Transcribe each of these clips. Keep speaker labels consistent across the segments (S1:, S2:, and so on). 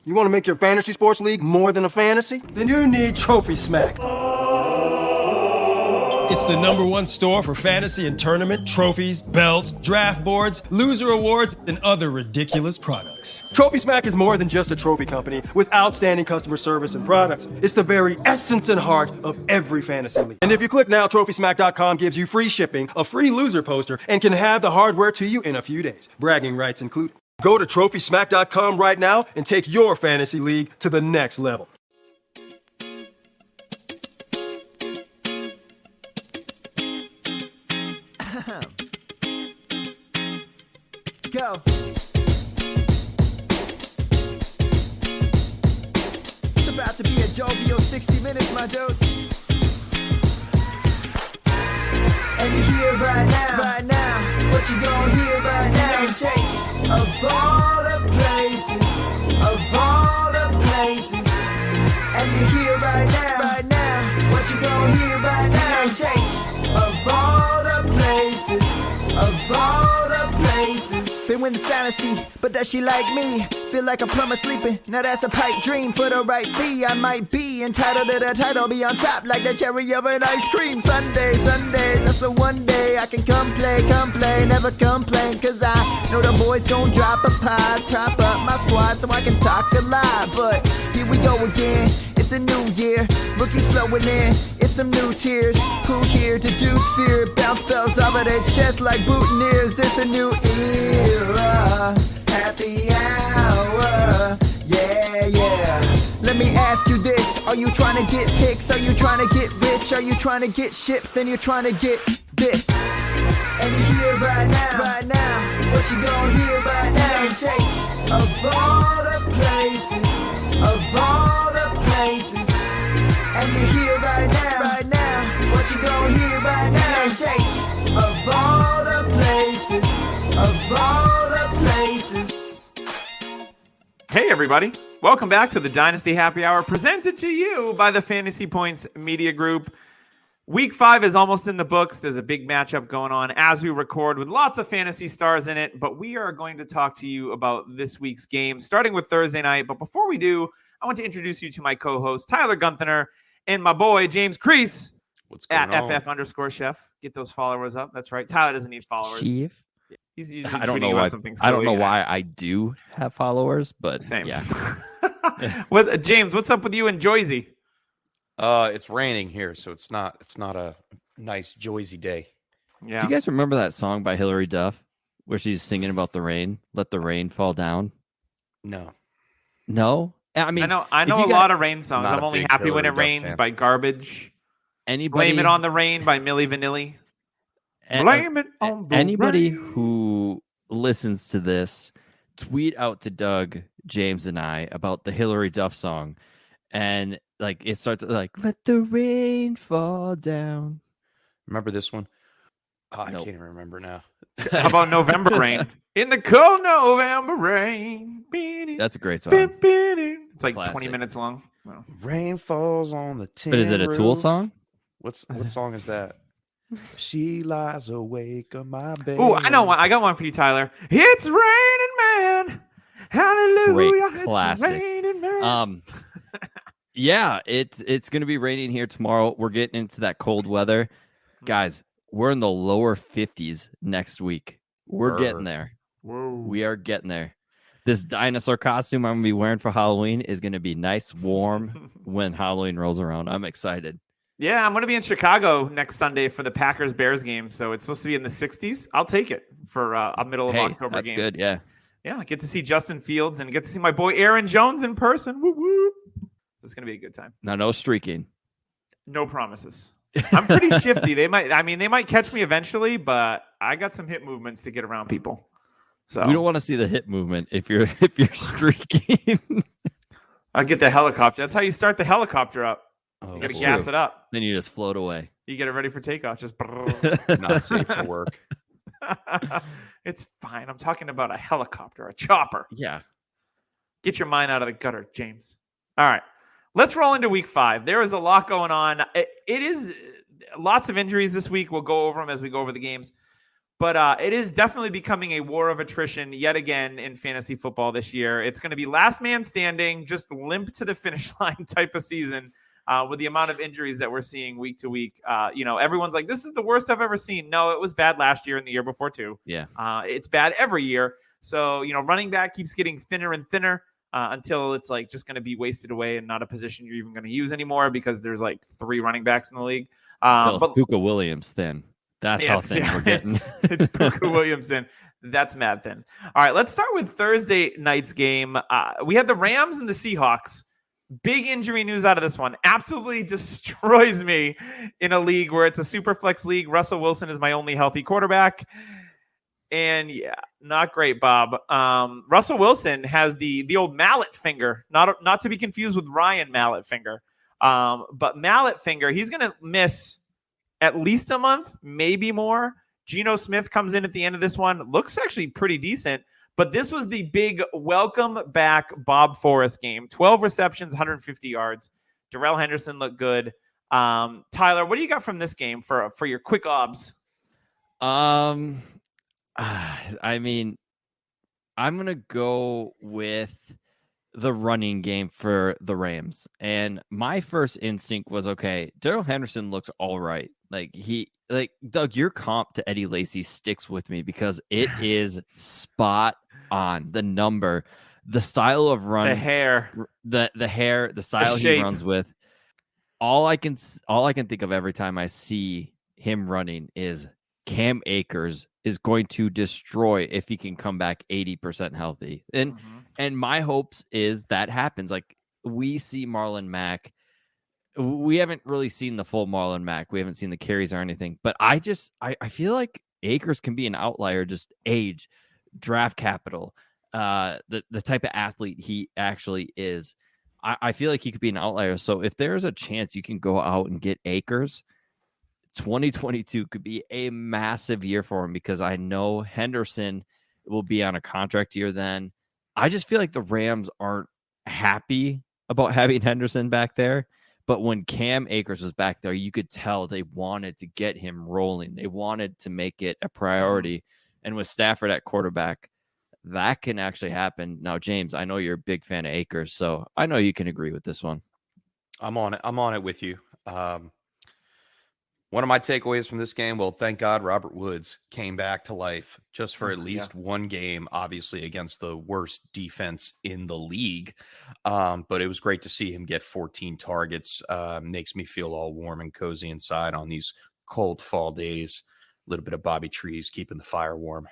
S1: You want to make your fantasy sports league more than a fantasy? Then you need Trophy Smack.
S2: It's the #1 store for fantasy and tournament trophies, belts, draft boards, loser awards, and other ridiculous products.
S1: Trophy Smack is more than just a trophy company with outstanding customer service and products. It's the very essence and heart of every fantasy league. And if you click now, TrophySmack.com gives you free shipping, a free loser poster, and can have the hardware to you in a few days. Bragging rights included. Go to TrophySmack.com right now and take your fantasy league to the next level.
S3: Go. It's about to be a jovial 60 minutes, my dude. And you hear right now, what you gonna hear right now? Chase of all the places, and you hear right now, what you gonna hear right now? Chase of all the places. Been win the Dynasty, but does she like me? Feel like a plumber sleeping, now that's a pipe dream. For the right fee, I might be entitled to the title, be on top like the cherry of an ice cream. Sunday, that's the one day I can come play, never complain, cause I know the boys gon' drop a pod, prop up my squad so I can talk a lot. But here we go again, it's a new year, rookies flowing in, it's some new tears. Who here to do fear? Bounce bells over their chest like boutonnieres. It's a new era, happy hour, yeah. Let me ask you this, are you trying to get picks? Are you trying to get rich? Are you trying to get ships? Then you're trying to get this. And you hear right now, what you gonna hear right now? Chase of all the places, and you hear right now, what you gonna hear right now? Chase of all the places.
S4: Hey everybody, welcome back to the Dynasty Happy Hour, presented to you by the Fantasy Points Media Group. Week 5 is almost in the books. There's a big matchup going on as we record with lots of fantasy stars in it, but we are going to talk to you about this week's game, starting with Thursday night. But before we do, I want to introduce you to my co-host, Tyler Gunther, and my boy, James Crease.
S5: What's going
S4: at
S5: on?
S4: FF_chef. Get those followers up. That's right. Tyler doesn't need followers.
S6: Chief.
S4: He's usually
S6: I don't
S4: tweeting
S6: know
S4: about
S6: why.
S4: something
S6: I don't know
S4: silly.
S6: why I do have followers, but
S4: Same.
S6: Yeah.
S4: James, what's up with you and Joyzy?
S5: It's raining here, so it's not a nice Joyzy day.
S4: Yeah.
S6: Do you guys remember that song by Hillary Duff where she's singing about the rain? Let the rain fall down.
S5: No.
S6: I mean,
S4: I know a lot of rain songs.
S5: Not
S4: I'm
S5: a
S4: only
S5: big
S4: happy when
S5: Hillary
S4: it
S5: Duff
S4: rains
S5: fan.
S4: by Garbage.
S6: anybody
S4: Blame It on the Rain by Milli Vanilli. Blame it on the
S6: anybody
S4: rain.
S6: who listens to this, tweet out to Doug, James, and I about the Hillary Duff song, and like it starts like "Let the rain fall down."
S5: Remember this one? Oh, I
S6: Nope.
S5: can't even remember now.
S4: How about November Rain? In the cold November rain.
S6: That's a great song.
S4: It's like 20
S6: Classic.
S4: minutes long. Well,
S5: Rain falls on the tin
S6: But is it a Tool
S5: roof.
S6: song?
S5: What song is that? She lies awake on my bed.
S4: oh, I know one. I got one for you, Tyler. It's raining, man. Hallelujah.
S6: Great classic.
S4: It's raining, man.
S6: Yeah, it's gonna be raining here tomorrow. We're getting into that cold weather, guys. We're in the lower 50s next week. We're getting there.
S4: Whoa.
S6: We are getting there. This dinosaur costume I'm gonna be wearing for Halloween is gonna be nice, warm when Halloween rolls around. I'm excited.
S4: Yeah, I'm going to be in Chicago next Sunday for the Packers-Bears game, so it's supposed to be in the 60s. I'll take it for a middle of October
S6: that's
S4: game.
S6: good. Yeah.
S4: Yeah, I get to see Justin Fields and get to see my boy Aaron Jones in person. Woo woo. This is going to be a good time.
S6: Now, no streaking.
S4: No promises. I'm pretty shifty. They might catch me eventually, but I got some hip movements to get around people. So
S6: We don't want to see the hip movement if you're streaking.
S4: I'll get the helicopter. That's how you start the helicopter up.
S5: Oh,
S4: You got to
S6: That's
S4: gas
S6: true.
S4: it up.
S6: Then you just float away.
S4: You get it ready for takeoff. Just
S5: not safe for work.
S4: It's fine. I'm talking about a helicopter, a chopper.
S6: Yeah.
S4: Get your mind out of the gutter, James. All right. Let's roll into week 5. There is a lot going on. It is lots of injuries this week. We'll go over them as we go over the games. But it is definitely becoming a war of attrition yet again in fantasy football this year. It's going to be last man standing, just limp to the finish line type of season with the amount of injuries that we're seeing week to week. Everyone's like, this is the worst I've ever seen. No, it was bad last year and the year before too.
S6: Yeah.
S4: It's bad every year. So, running back keeps getting thinner and thinner until it's like just going to be wasted away and not a position you're even going to use anymore because there's like 3 running backs in the league.
S6: But Puka Williams thin. That's how thin we're getting.
S4: It's Puka Williamson. That's mad thin. All right, let's start with Thursday night's game. We had the Rams and the Seahawks. Big injury news out of this one. Absolutely destroys me in a league where it's a super flex league. Russell Wilson is my only healthy quarterback. And yeah, not great, Bob. Russell Wilson has the old mallet finger, not to be confused with Ryan Mallet finger. But mallet finger, he's going to miss at least a month, maybe more. Geno Smith comes in at the end of this one. Looks actually pretty decent. But this was the big welcome back Bob Forrest game. 12 receptions, 150 yards. Darrell Henderson looked good. Tyler, what do you got from this game for your quick obs?
S6: I mean, I'm going to go with the running game for the Rams. And my first instinct was, okay, Darrell Henderson looks all right. Doug, your comp to Eddie Lacy sticks with me because it is spot on. The number, the style of run,
S4: the hair,
S6: the style he runs with. All I can think of every time I see him running is Cam Akers is going to destroy if he can come back 80% healthy. And my hopes is that happens. Like, we see Marlon Mack. We haven't really seen the full Marlon Mack. We haven't seen the carries or anything. But I feel like Akers can be an outlier, just age, draft capital, the type of athlete he actually is. I feel like he could be an outlier. So if there's a chance you can go out and get Akers, 2022 could be a massive year for him because I know Henderson will be on a contract year then. I just feel like the Rams aren't happy about having Henderson back there. But when Cam Akers was back there, you could tell they wanted to get him rolling. They wanted to make it a priority. And with Stafford at quarterback, that can actually happen. Now, James, I know you're a big fan of Akers, so I know you can agree with this one.
S5: I'm on it with you. One of my takeaways from this game, well, thank God Robert Woods came back to life just for at least one game, obviously against the worst defense in the league. But it was great to see him get 14 targets. Makes me feel all warm and cozy inside on these cold fall days. A little bit of Bobby Trees keeping the fire warm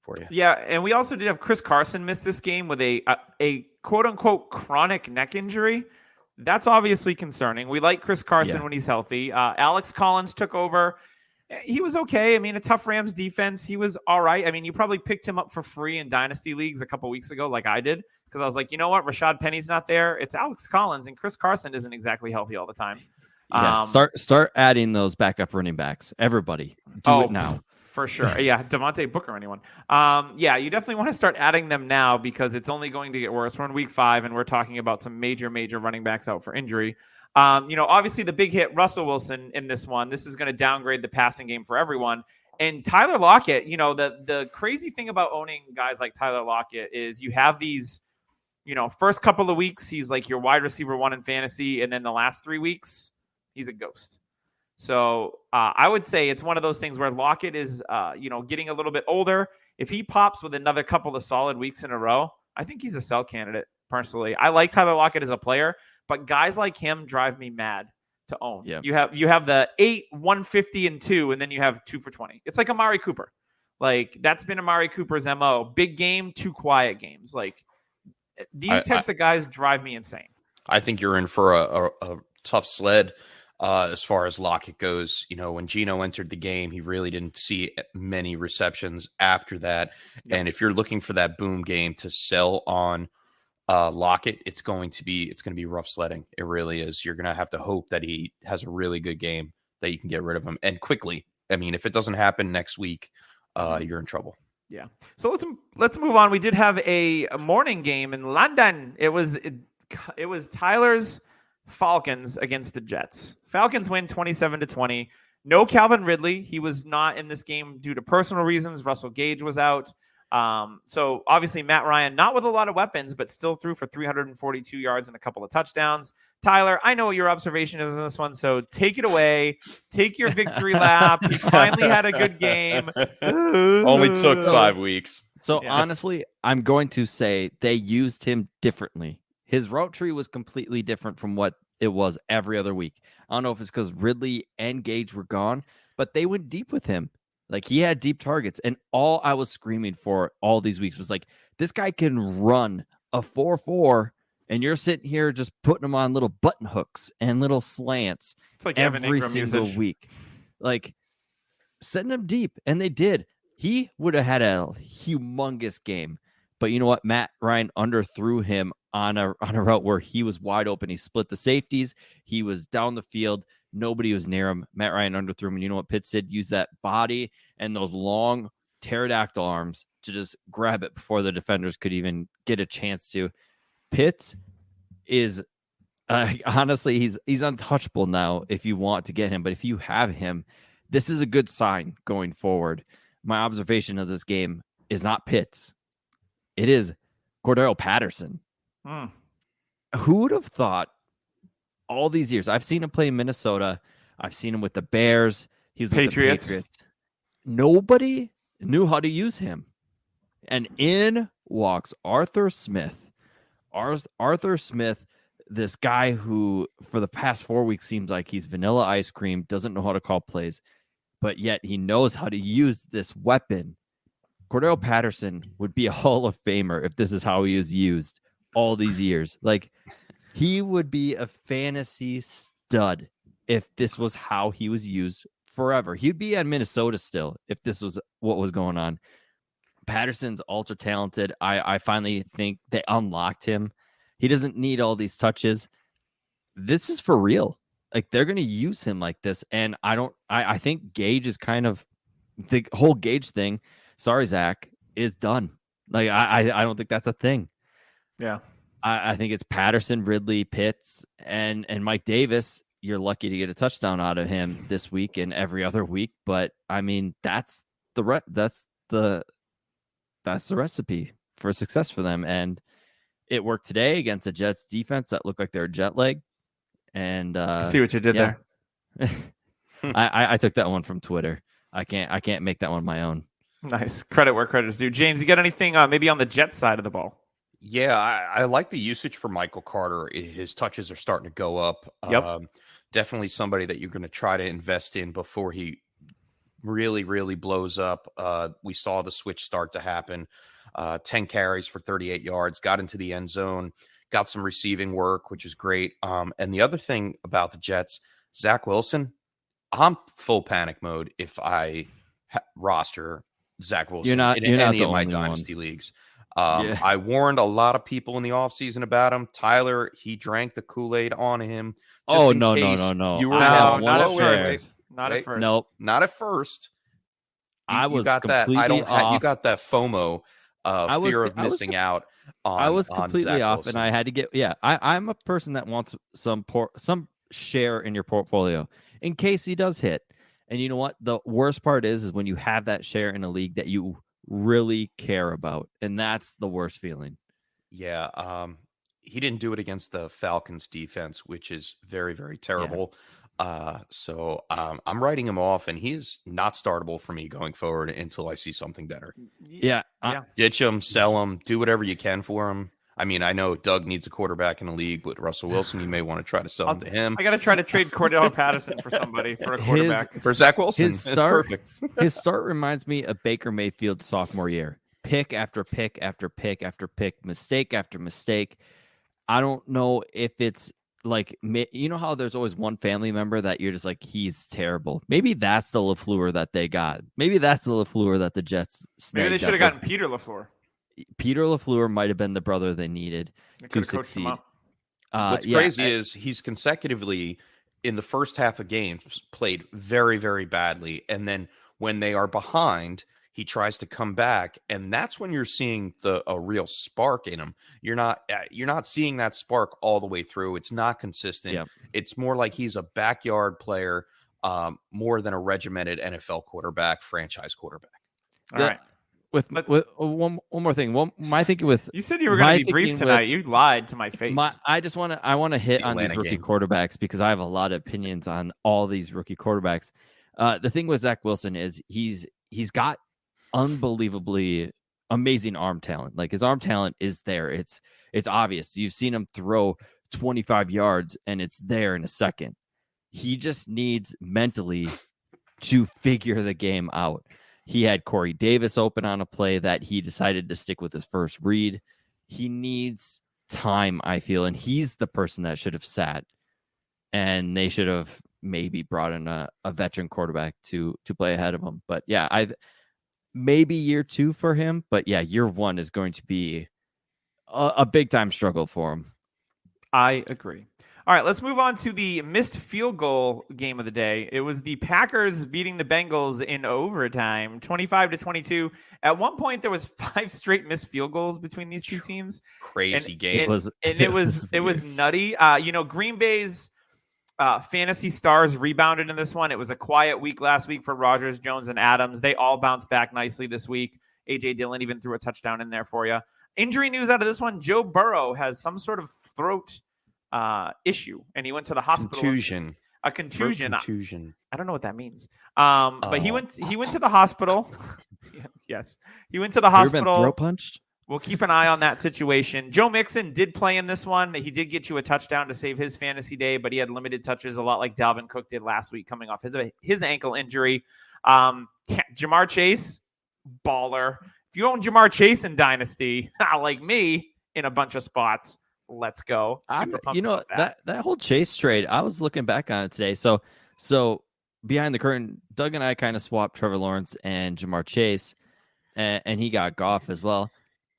S5: for you.
S4: Yeah, and we also did have Chris Carson miss this game with a quote-unquote chronic neck injury. That's obviously concerning. We like Chris Carson when he's healthy. Alex Collins took over. He was okay. I mean, a tough Rams defense. He was all right. I mean, you probably picked him up for free in Dynasty leagues a couple weeks ago like I did because I was like, you know what? Rashad Penny's not there. It's Alex Collins, and Chris Carson isn't exactly healthy all the time.
S6: Yeah, start adding those backup running backs. Everybody, do it now.
S4: For sure. Yeah, Devontae Booker, anyone. Yeah, you definitely want to start adding them now because it's only going to get worse. We're in week 5, and we're talking about some major running backs out for injury. Obviously the big hit, Russell Wilson in this one. This is going to downgrade the passing game for everyone. And Tyler Lockett, the crazy thing about owning guys like Tyler Lockett is you have these, first couple of weeks, he's like your wide receiver 1 in fantasy. And then the last 3 weeks, he's a ghost. So I would say it's one of those things where Lockett is, getting a little bit older. If he pops with another couple of solid weeks in a row, I think he's a sell candidate, personally. I like Tyler Lockett as a player, but guys like him drive me mad to own.
S6: Yep.
S4: You have the 8, 150, and 2, and then you have 2 for 20. It's like Amari Cooper. Like, that's been Amari Cooper's MO. Big game, 2 quiet games. Like, these types of guys drive me insane.
S5: I think you're in for a tough sled. As far as Lockett goes, when Geno entered the game, he really didn't see many receptions after that. Yep. And if you're looking for that boom game to sell on Lockett, it's going to be rough sledding. It really is. You're going to have to hope that he has a really good game that you can get rid of him and quickly. I mean, if it doesn't happen next week, you're in trouble.
S4: Yeah. So let's move on. We did have a morning game in London. It was Tyler's Falcons against the Jets. Falcons win 27-20. No Calvin Ridley. He was not in this game due to personal reasons. Russell Gage was out. So obviously Matt Ryan, not with a lot of weapons, but still threw for 342 yards and a couple of touchdowns. Tyler, I know what your observation is in this one, so take it away. Take your victory lap. He finally had a good game.
S5: Only took 5 weeks.
S6: So honestly, I'm going to say they used him differently. His route tree was completely different from what it was every other week. I don't know if it's because Ridley and Gage were gone, but they went deep with him. Like, he had deep targets, and all I was screaming for all these weeks was like, this guy can run a 4-4, and you're sitting here just putting him on little button hooks and little slants.
S4: It's like
S6: every single week. Like, sending him deep, and they did. He would have had a humongous game, but you know what? Matt Ryan underthrew him on a route where he was wide open. He split the safeties. He was down the field. Nobody was near him. Matt Ryan underthrew him. And you know what Pitts did? Use that body and those long pterodactyl arms to just grab it before the defenders could even get a chance to. Pitts is honestly, he's untouchable now if you want to get him. But if you have him, this is a good sign going forward. My observation of this game is not Pitts. It is Cordero Patterson. Who would have thought all these years? I've seen him play in Minnesota. I've seen him with the Bears. He was with the Patriots. Nobody knew how to use him. And in walks Arthur Smith. Arthur Smith, this guy who for the past 4 weeks seems like he's vanilla ice cream, doesn't know how to call plays, but yet he knows how to use this weapon. Cordero Patterson would be a Hall of Famer if this is how he was used all these years. Like, he would be a fantasy stud if this was how he was used forever. He'd be at Minnesota still if this was what was going on. Patterson's ultra talented. I finally think they unlocked him. He doesn't need all these touches. This is for real. Like, they're going to use him like this. And I think Gage is kind of the whole Gage thing. Sorry, Zach, is done. Like, I don't think that's a thing.
S4: Yeah.
S6: I think it's Patterson, Ridley, Pitts, and Mike Davis. You're lucky to get a touchdown out of him this week and every other week. But I mean, that's the recipe for success for them. And it worked today against a Jets defense that looked like they're jet lag. And
S4: I see what you did there.
S6: I took that one from Twitter. I can't make that one my own.
S4: Nice. Credit where credit is due. James, you got anything maybe on the Jets side of the ball?
S5: Yeah, I like the usage for Michael Carter. His touches are starting to go up.
S4: Yep.
S5: Definitely somebody that you're going to try to invest in before he really, really blows up. We saw the switch start to happen. 10 carries for 38 yards, got into the end zone, got some receiving work, which is great. And the other thing about the Jets, Zach Wilson, I'm full panic mode if I roster Zach Wilson in any of my dynasty leagues. I warned a lot of people in the offseason about him. Tyler, he drank the Kool-Aid on him.
S6: No.
S5: You were
S4: not at first.
S6: Nope.
S5: Not at first.
S6: I was completely
S5: off. You got that FOMO, fear of missing out on.
S6: I was completely off,
S5: Wilson.
S6: and I had to get. Yeah, I'm a person that wants some share in your portfolio in case he does hit. And you know what? The worst part is when you have that share in a league that you really care about, and that's the worst feeling.
S5: Yeah, he didn't do it against the Falcons defense, which is very, very terrible. So I'm writing him off, and he's not startable for me going forward until I see something better. Ditch him, sell him, do whatever you can for him. I mean, I know Doug needs a quarterback in the league, but Russell Wilson, you may want to try to sell him to him.
S4: I got to try to trade Cordell Patterson for somebody for a quarterback.
S5: For Zach Wilson,
S6: his start reminds me of Baker Mayfield's sophomore year. Pick after pick after pick after pick, mistake after mistake. I don't know if it's like, you know how there's always one family member that you're just like, he's terrible. Maybe that's the LaFleur that they got. Maybe that's the LaFleur that the Jets snagged.
S4: Maybe they should have gotten Peter LaFleur.
S6: Peter LaFleur might have been the brother they needed to succeed.
S5: What's crazy is he's consecutively in the first half of games played very, very badly. And then when they are behind, he tries to come back. And that's when you're seeing a real spark in him. You're not seeing that spark all the way through. It's not consistent. Yep. It's more like he's a backyard player more than a regimented NFL quarterback, franchise quarterback.
S4: All right.
S6: With one more thing. My thinking with
S4: you said you were going to be brief tonight. You lied to my face.
S6: I want to hit on these rookie quarterbacks because I have a lot of opinions on all these rookie quarterbacks. The thing with Zach Wilson is he's got unbelievably amazing arm talent. Like his arm talent is there. It's obvious. You've seen him throw 25 yards and it's there in a second. He just needs mentally to figure the game out. He had Corey Davis open on a play that he decided to stick with his first read. He needs time, I feel, and he's the person that should have sat. And they should have maybe brought in a veteran quarterback to play ahead of him. But yeah, maybe year 2 for him. But yeah, year 1 is going to be a big time struggle for him.
S4: I agree. All right, let's move on to the missed field goal game of the day. It was the Packers beating the Bengals in overtime, 25-22. At one point, there was 5 straight missed field goals between these two teams.
S5: Crazy game.
S4: It was nutty. Green Bay's fantasy stars rebounded in this one. It was a quiet week last week for Rodgers, Jones, and Adams. They all bounced back nicely this week. A.J. Dillon even threw a touchdown in there for you. Injury news out of this one: Joe Burrow has some sort of throat issue, and he went to the hospital. A contusion. I don't know what that means. But he went to the hospital. Yes, he went to the hospital.
S6: Been throat punched.
S4: We'll keep an eye on that situation. Joe Mixon did play in this one. He did get you a touchdown to save his fantasy day, but he had limited touches, a lot like Dalvin Cook did last week, coming off his ankle injury. Jamar Chase, baller. If you own Jamar Chase in Dynasty, like me, in a bunch of spots, let's go.
S6: That whole Chase trade, I was looking back on it today. So behind the curtain, Doug and I kind of swapped Trevor Lawrence and Jamar Chase, and he got Goff as well.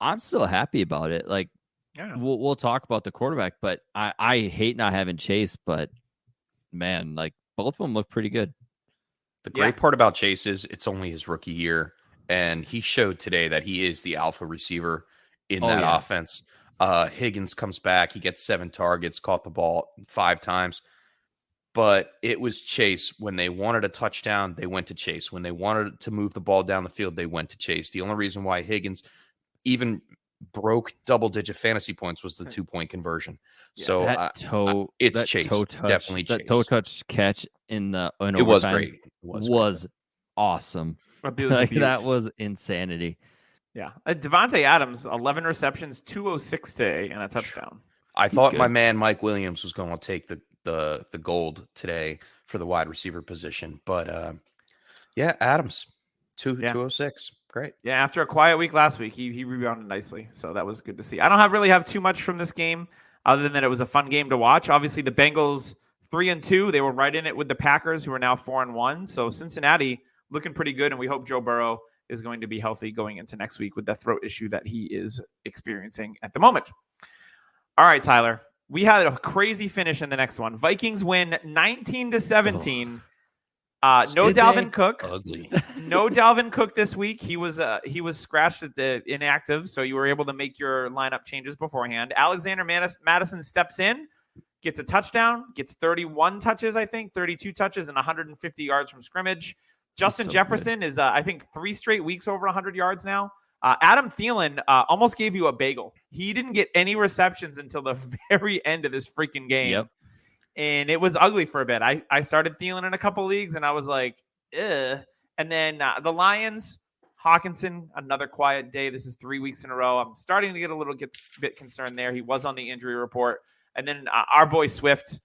S6: I'm still happy about it. Like, yeah. We'll talk about the quarterback, but I hate not having Chase, but man, like both of them look pretty good.
S5: The great part about Chase is it's only his rookie year, and he showed today that he is the alpha receiver in that offense. Higgins comes back. He gets 7 targets, caught the ball 5 times. But it was Chase. When they wanted a touchdown, they went to Chase. When they wanted to move the ball down the field, they went to Chase. The only reason why Higgins even broke double-digit fantasy points was the 2-point conversion.
S6: Yeah,
S5: so it's Chase. Definitely Chase.
S6: That toe touch catch in overtime
S5: was great.
S6: Was awesome. That was insanity.
S4: Yeah. Devontae Adams, 11 receptions, 206 today, and a touchdown.
S5: I thought my man Mike Williams was going to take the gold today for the wide receiver position. But, Adams, 206. Great.
S4: Yeah, after a quiet week last week, he rebounded nicely. So that was good to see. I don't really have too much from this game other than that it was a fun game to watch. Obviously, the Bengals 3-2. They were right in it with the Packers, who are now 4-1. So Cincinnati looking pretty good, and we hope Joe Burrow is going to be healthy going into next week with the throat issue that he is experiencing at the moment. All right, Tyler. We had a crazy finish in the next one. Vikings win 19-17. No Dalvin Cook.
S5: Ugly.
S4: No Dalvin Cook this week. He was scratched at the inactive, so you were able to make your lineup changes beforehand. Alexander Madison steps in, gets a touchdown, gets 31 touches, I think, 32 touches, and 150 yards from scrimmage. Justin Jefferson is, I think, 3 straight weeks over 100 yards now. Adam Thielen almost gave you a bagel. He didn't get any receptions until the very end of this freaking game.
S6: Yep.
S4: And it was ugly for a bit. I started Thielen in a couple leagues, and I was like, ugh. And then the Lions, Hawkinson, another quiet day. This is 3 weeks in a row. I'm starting to get a bit concerned there. He was on the injury report. And then our boy Swift,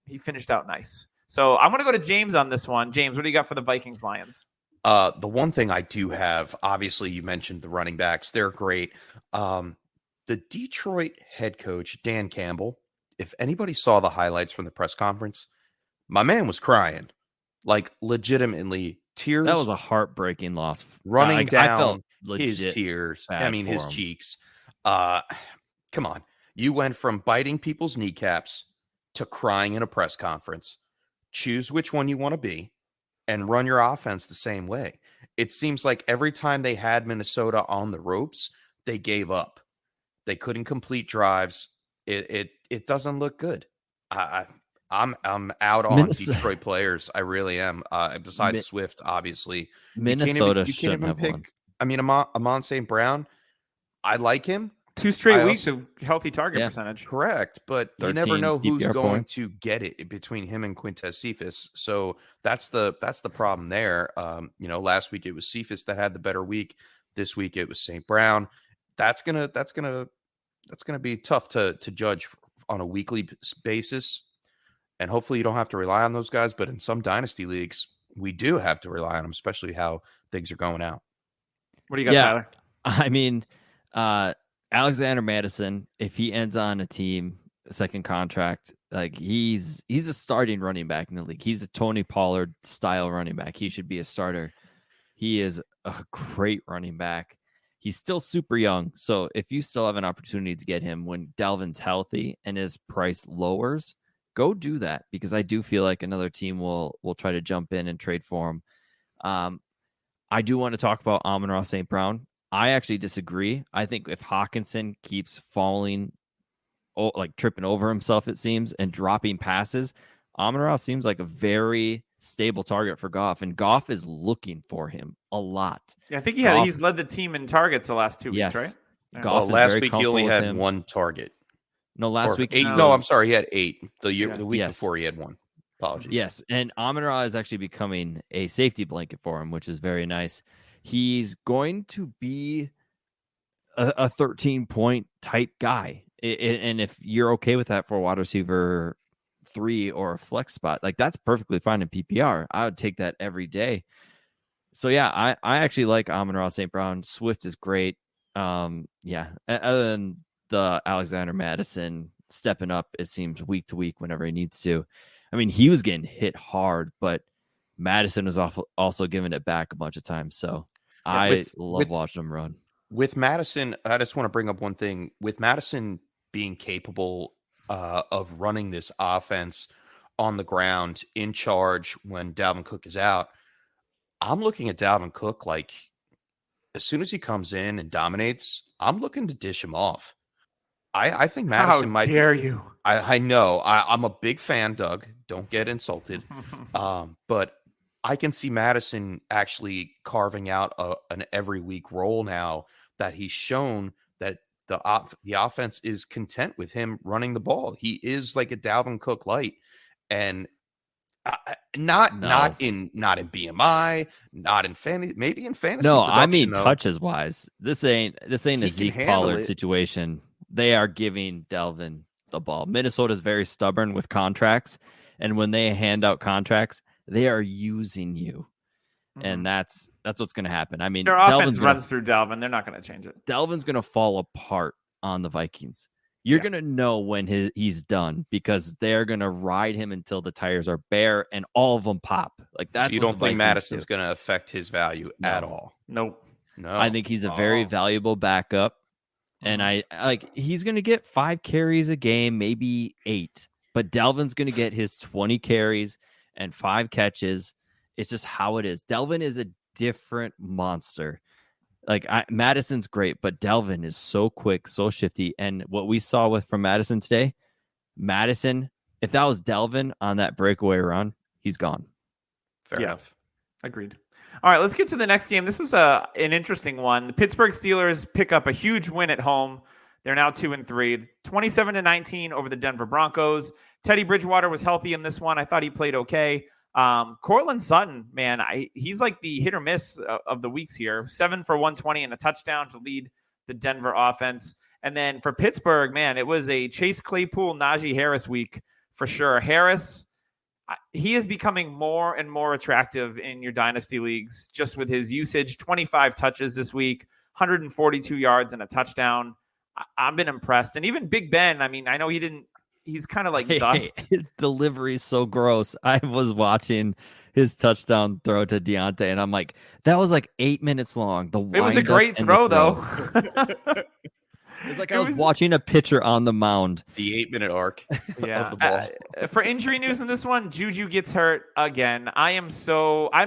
S4: he finished out nice. So I'm going to go to James on this one. James, what do you got for the Vikings Lions?
S5: The one thing I do have, obviously you mentioned the running backs. They're great. The Detroit head coach, Dan Campbell, if anybody saw the highlights from the press conference, my man was crying, like legitimately tears.
S6: That was a heartbreaking loss.
S5: Running down
S6: I felt
S5: his tears. I mean, his cheeks. Come on. You went from biting people's kneecaps to crying in a press conference. Choose which one you want to be and run your offense the same way. It seems like every time they had Minnesota on the ropes, they gave up. They couldn't complete drives. It doesn't look good. I'm out on
S6: Minnesota-
S5: Detroit players. I really am. Besides
S6: Mi-
S5: Swift, obviously.
S6: Minnesota
S5: you can't
S6: shouldn't
S5: even
S6: have
S5: pick.
S6: won.
S5: I mean, Amon St. Brown, I like him.
S4: 2 straight
S5: I
S4: weeks
S5: also-
S4: of healthy target
S6: Yeah.
S4: percentage.
S5: Correct, but you
S6: 13
S5: never know who's
S6: PPR
S5: going
S6: points.
S5: to get it between him and Quintez Cephas. So that's the problem there. Last week it was Cephas that had the better week. This week it was St. Brown. That's gonna be tough to judge on a weekly basis. And hopefully you don't have to rely on those guys. But in some dynasty leagues, we do have to rely on them, especially how things are going out.
S4: What do you got, Tyler?
S6: I mean, Alexander Madison, if he ends on a team, second contract, like he's a starting running back in the league. He's a Tony Pollard style running back. He should be a starter. He is a great running back. He's still super young. So if you still have an opportunity to get him when Dalvin's healthy and his price lowers, go do that, because I do feel like another team will try to jump in and trade for him. I do want to talk about Amon-Ra St. Brown. I actually disagree. I think if Hawkinson keeps falling, like tripping over himself, it seems, and dropping passes, Amon-Ra seems like a very stable target for Goff, and Goff is looking for him a lot.
S4: Yeah, I think
S6: Goff-
S4: he's led the team in targets the last 2 weeks,
S6: Yes.
S4: right? Yeah.
S6: Goff
S5: Well,
S6: is
S5: last
S6: very
S5: week he only
S6: comfortable with
S5: had
S6: him.
S5: one target.
S6: No, last
S5: Or
S6: week.
S5: eight.
S6: he
S5: No,
S6: was-
S5: I'm sorry. He had 8. The week
S6: Yes.
S5: before he had 1. Apologies.
S6: Yes, and Amon-Ra is actually becoming a safety blanket for him, which is very nice. He's going to be a 13-point type guy. And if you're okay with that for a wide receiver 3 or a flex spot, like that's perfectly fine in PPR. I would take that every day. So yeah, I actually like Amon-Ra St. Brown. Swift is great. Yeah, other than the Alexander Madison stepping up, it seems week to week whenever he needs to. I mean, he was getting hit hard, but Madison was also giving it back a bunch of times. So I love watching him run.
S5: With Madison, I just want to bring up one thing. With Madison being capable of running this offense on the ground, in charge when Dalvin Cook is out, I'm looking at Dalvin Cook like as soon as he comes in and dominates, I'm looking to dish him off. I think Madison might.
S4: How dare you?
S5: I know. I'm a big fan, Doug. Don't get insulted. But I can see Madison actually carving out an every week role now that he's shown that the offense is content with him running the ball. He is like a Dalvin Cook light, and not in BMI, not in fantasy, maybe in fantasy.
S6: No, I mean
S5: though.
S6: touches wise. This ain't a
S5: He
S6: Zeke
S5: can handle
S6: Pollard
S5: it.
S6: situation. They are giving Dalvin the ball. Minnesota's very stubborn with contracts, and when they hand out contracts, they are using you. And that's what's going to happen. I mean,
S4: Their offense runs through Dalvin. They're not going to change it.
S6: Dalvin's going to fall apart on the Vikings. You're going to know when he's done, because they're going to ride him until the tires are bare and all of them pop. Like that's
S5: So you
S6: what
S5: don't
S6: the
S5: think
S6: Vikings
S5: Madison's
S6: do.
S5: going to affect his value at all?
S4: Nope.
S5: No.
S6: I think he's a very valuable backup. And I like he's going to get 5 carries a game, maybe 8. But Dalvin's going to get his 20 carries and 5 catches. It's just how it is. Dalvin is a different monster. Like Madison's great, but Dalvin is so quick, so shifty. And what we saw from Madison today, Madison, if that was Dalvin on that breakaway run, he's gone.
S5: Fair enough.
S4: Agreed. All right, let's get to the next game. This was an interesting one. The Pittsburgh Steelers pick up a huge win at home. They're now 2-3, 27-19 over the Denver Broncos. Teddy Bridgewater was healthy in this one. I thought he played okay. Cortland Sutton, man, he's like the hit or miss of the weeks here. 7 for 120 and a touchdown to lead the Denver offense. And then for Pittsburgh, man, it was a Chase Claypool, Najee Harris week for sure. Harris, he is becoming more and more attractive in your dynasty leagues just with his usage. 25 touches this week, 142 yards and a touchdown. I've been impressed. And even Big Ben, I mean, I know he's kind of like dust.
S6: His delivery is so gross. I was watching his touchdown throw to Deontay, and I'm like, that was like 8 minutes long.
S4: It was a great throw, though.
S6: It's like I was watching a pitcher on the mound.
S5: The 8-minute arc of
S4: Yeah.
S5: the ball.
S4: For injury news in this one, Juju gets hurt again. I'm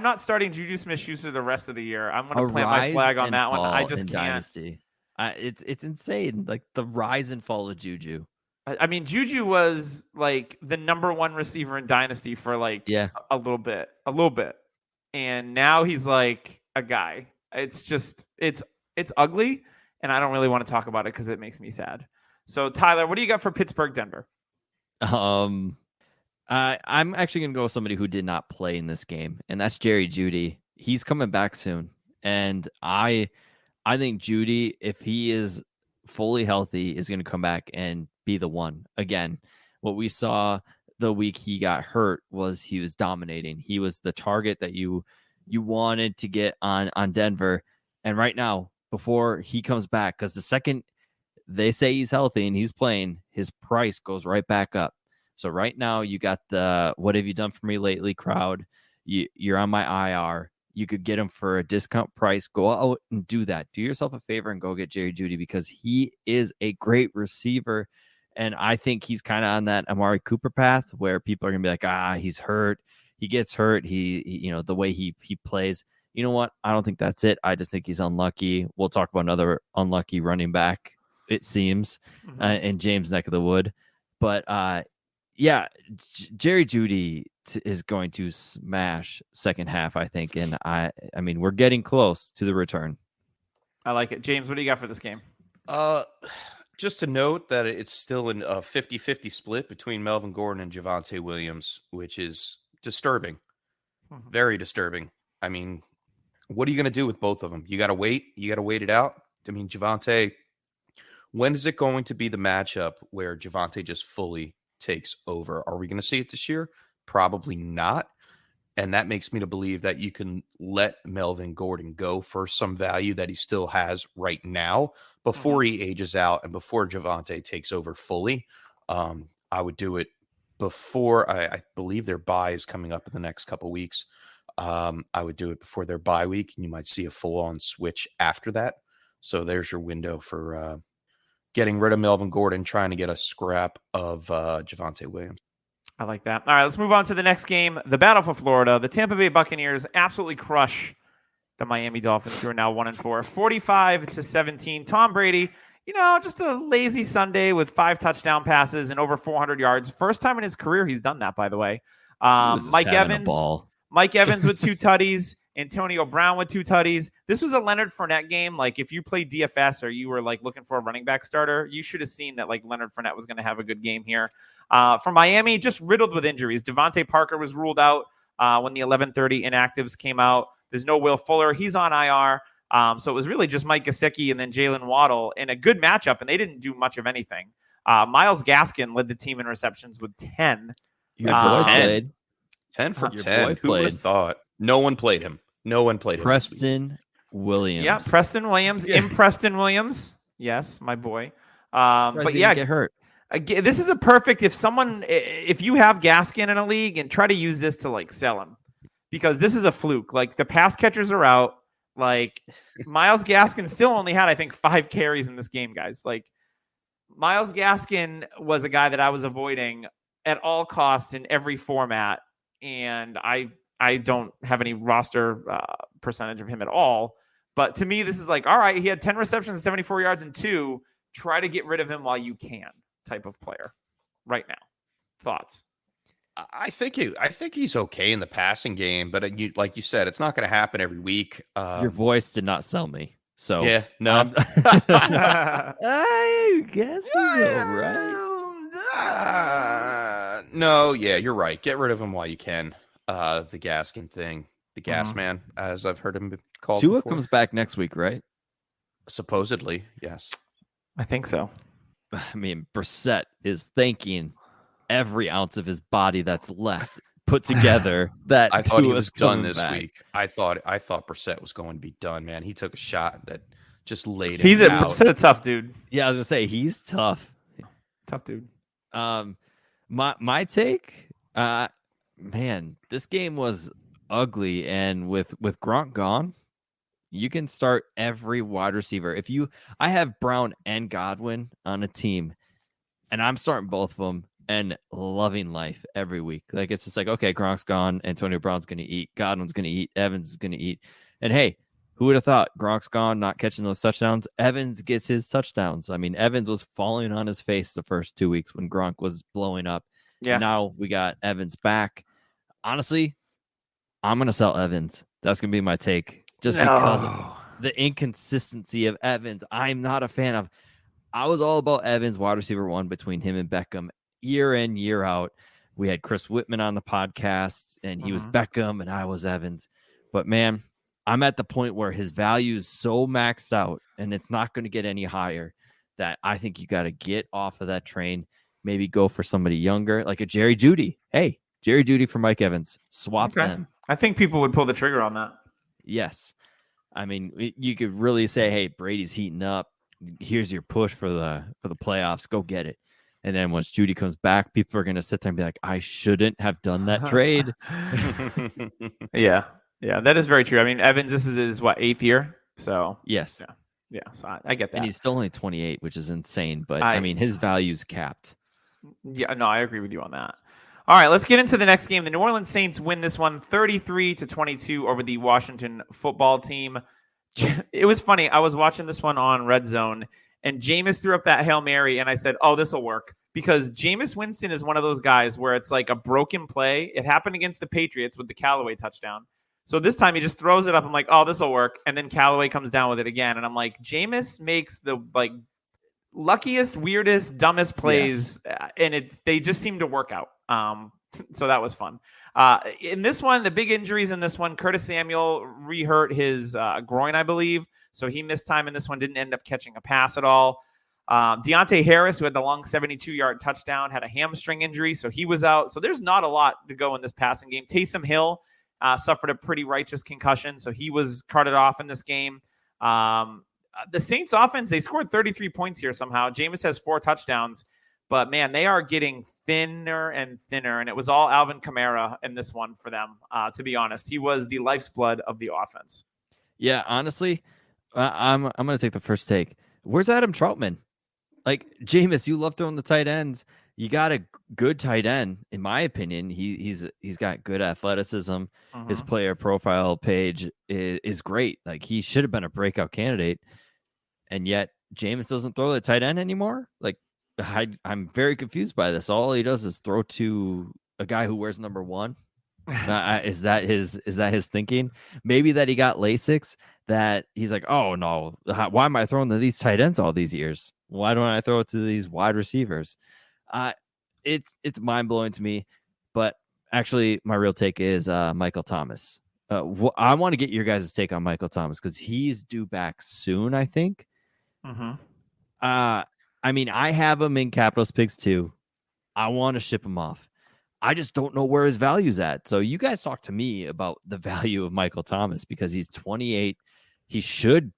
S4: not starting Juju Smith-Schuster the rest of the year. I'm going to plant my flag on that one. I just can't.
S6: Dynasty. It's insane. Like the rise and fall of Juju.
S4: I mean, Juju was like the number one receiver in Dynasty for like a little bit. And now he's like a guy. It's just, it's ugly. And I don't really want to talk about it because it makes me sad. So Tyler, what do you got for Pittsburgh, Denver?
S6: I'm actually going to go with somebody who did not play in this game, and that's Jerry Jeudy. He's coming back soon. And I think Jeudy, if he is fully healthy, is going to come back and be the one. Again, what we saw the week he got hurt was he was dominating. He was the target that you wanted to get on Denver. And right now, before he comes back, because the second they say he's healthy and he's playing, his price goes right back up. So right now you got the "what have you done for me lately" crowd. You're on my IR. You could get him for a discount price. Go out and do that. Do yourself a favor and go get Jerry Jeudy, because he is a great receiver. And I think he's kind of on that Amari Cooper path where people are going to be like, he's hurt. He gets hurt. He the way he plays. You know what? I don't think that's it. I just think he's unlucky. We'll talk about another unlucky running back, it seems, in James' neck of the wood. But Jerry Jeudy is going to smash second half, I think. And I mean, we're getting close to the return.
S4: I like it. James, what do you got for this game?
S5: Just to note that it's still a 50-50 split between Melvin Gordon and Javonte Williams, which is disturbing. Very disturbing. I mean, what are you going to do with both of them? You got to wait. You got to wait it out. I mean, Javonte, when is it going to be the matchup where Javonte just fully takes over? Are we going to see it this year? Probably not. And that makes me to believe that you can let Melvin Gordon go for some value that he still has right now before he ages out and before Javonte takes over fully. I would do it before. I believe their bye is coming up in the next couple of weeks. I would do it before their bye week, and you might see a full-on switch after that. So there's your window for getting rid of Melvin Gordon, trying to get a scrap of Javonte Williams.
S4: I like that. All right, let's move on to the next game. The battle for Florida. The Tampa Bay Buccaneers absolutely crush the Miami Dolphins, who are now 1-4, 45-17. Tom Brady, just a lazy Sunday with 5 touchdown passes and over 400 yards. First time in his career he's done that, by the way. Mike Evans with 2 tutties. Antonio Brown with 2 tutties. This was a Leonard Fournette game. Like, if you played DFS or you were like looking for a running back starter, you should have seen that like Leonard Fournette was going to have a good game here. For Miami, just riddled with injuries. Devontae Parker was ruled out when the 11:30 inactives came out. There's no Will Fuller. He's on IR. So it was really just Mike Gesicki and then Jalen Waddle in a good matchup, and they didn't do much of anything. Myles Gaskin led the team in receptions with 10.
S6: Your boy played.
S5: 10 for 10. Who would have thought? No one played him.
S6: Preston Williams.
S4: Yeah, Preston Williams. Yeah. Preston Williams. Yes, my boy. But yeah,
S6: get hurt.
S4: This is a perfect, if you have Gaskin in a league, and try to use this to like sell him, because this is a fluke. Like, the pass catchers are out. Like, Myles Gaskin still only had, I think, 5 carries in this game, guys. Like, Myles Gaskin was a guy that I was avoiding at all costs in every format. And I don't have any roster percentage of him at all. But to me, this is like, all right, he had 10 receptions and 74 yards and 2. Try to get rid of him while you can type of player right now. Thoughts?
S5: I think he's okay in the passing game, but like you said, it's not going to happen every week.
S6: Your voice did not sell me. So
S5: yeah, no.
S6: I guess he's all right.
S5: No, yeah, you're right. Get rid of him while you can. The Gaskin thing, the gas man, as I've heard him called.
S6: Tua comes back next week, right?
S5: Supposedly, yes.
S4: I think so.
S6: I mean, Brissett is thanking every ounce of his body that's left put together. That
S5: I thought
S6: Tua
S5: he was done this
S6: back.
S5: week. I thought Brissett was going to be done, man. He took a shot that just laid him out.
S4: He's a tough dude.
S6: Yeah, I was gonna say he's tough.
S4: Tough dude.
S6: My take, man, this game was ugly, and with Gronk gone, you can start every wide receiver. I have Brown and Godwin on a team, and I'm starting both of them and loving life every week. Like, it's just like, okay, Gronk's gone, Antonio Brown's going to eat, Godwin's going to eat, Evans is going to eat, and hey, Who would have thought Gronk's gone, not catching those touchdowns? Evans gets his touchdowns. I mean, Evans was falling on his face the first 2 weeks when Gronk was blowing up.
S4: Yeah.
S6: And now we got Evans back. Honestly, I'm going to sell Evans. That's going to be my take. Just because of the inconsistency of Evans. I'm not a fan of. I was all about Evans, wide receiver 1, between him and Beckham year in, year out. We had Chris Whitman on the podcast, and he was Beckham, and I was Evans. But, man, I'm at the point where his value is so maxed out, and it's not going to get any higher, that I think you got to get off of that train, maybe go for somebody younger, like a Jerry Jeudy. Hey, Jerry Jeudy for Mike Evans. Swap them.
S4: I think people would pull the trigger on that.
S6: Yes. I mean, you could really say, hey, Brady's heating up. Here's your push for the playoffs. Go get it. And then once Jeudy comes back, people are going to sit there and be like, I shouldn't have done that trade.
S4: Yeah, that is very true. I mean, Evans, this is his, 8th year? So
S6: yes.
S4: Yeah, so I get that.
S6: And he's still only 28, which is insane. But, I mean, his value's capped.
S4: Yeah, no, I agree with you on that. All right, let's get into the next game. The New Orleans Saints win this one 33-22 over the Washington football team. It was funny. I was watching this one on Red Zone, and Jameis threw up that Hail Mary, and I said, oh, this will work. Because Jameis Winston is one of those guys where it's like a broken play. It happened against the Patriots with the Callaway touchdown. So this time he just throws it up. I'm like, oh, this will work. And then Callaway comes down with it again. And I'm like, Jameis makes the luckiest, weirdest, dumbest plays, and they just seem to work out. So that was fun. In this one, the big injuries in this one, Curtis Samuel re-hurt his groin, I believe. So he missed time in this one, didn't end up catching a pass at all. Deontay Harris, who had the long 72-yard touchdown, had a hamstring injury, so he was out. So there's not a lot to go in this passing game. Taysom Hill suffered a pretty righteous concussion, so he was carted off in this game. The Saints offense, they scored 33 points here somehow. Jameis has 4 touchdowns, but man, they are getting thinner and thinner. And it was all Alvin Kamara in this one for them. To be honest, he was the life's blood of the offense.
S6: Yeah, honestly, I'm going to take the first take. Where's Adam Troutman? Like, Jameis, you love throwing the tight ends. You got a good tight end, in my opinion. He's got good athleticism. His player profile page is great. Like, he should have been a breakout candidate. And yet Jameis doesn't throw the tight end anymore. Like, I'm very confused by this. All he does is throw to a guy who wears number 1. Is that his thinking? Maybe that he got LASIX, that he's like, oh no, why am I throwing to these tight ends all these years? Why don't I throw it to these wide receivers? It's mind blowing to me. But actually, my real take is Michael Thomas. I want to get your guys' take on Michael Thomas because he's due back soon, I think. I mean, I have him in Capitals Pigs too. I want to ship him off. I just don't know where his value's at. So you guys talk to me about the value of Michael Thomas because he's 28. He should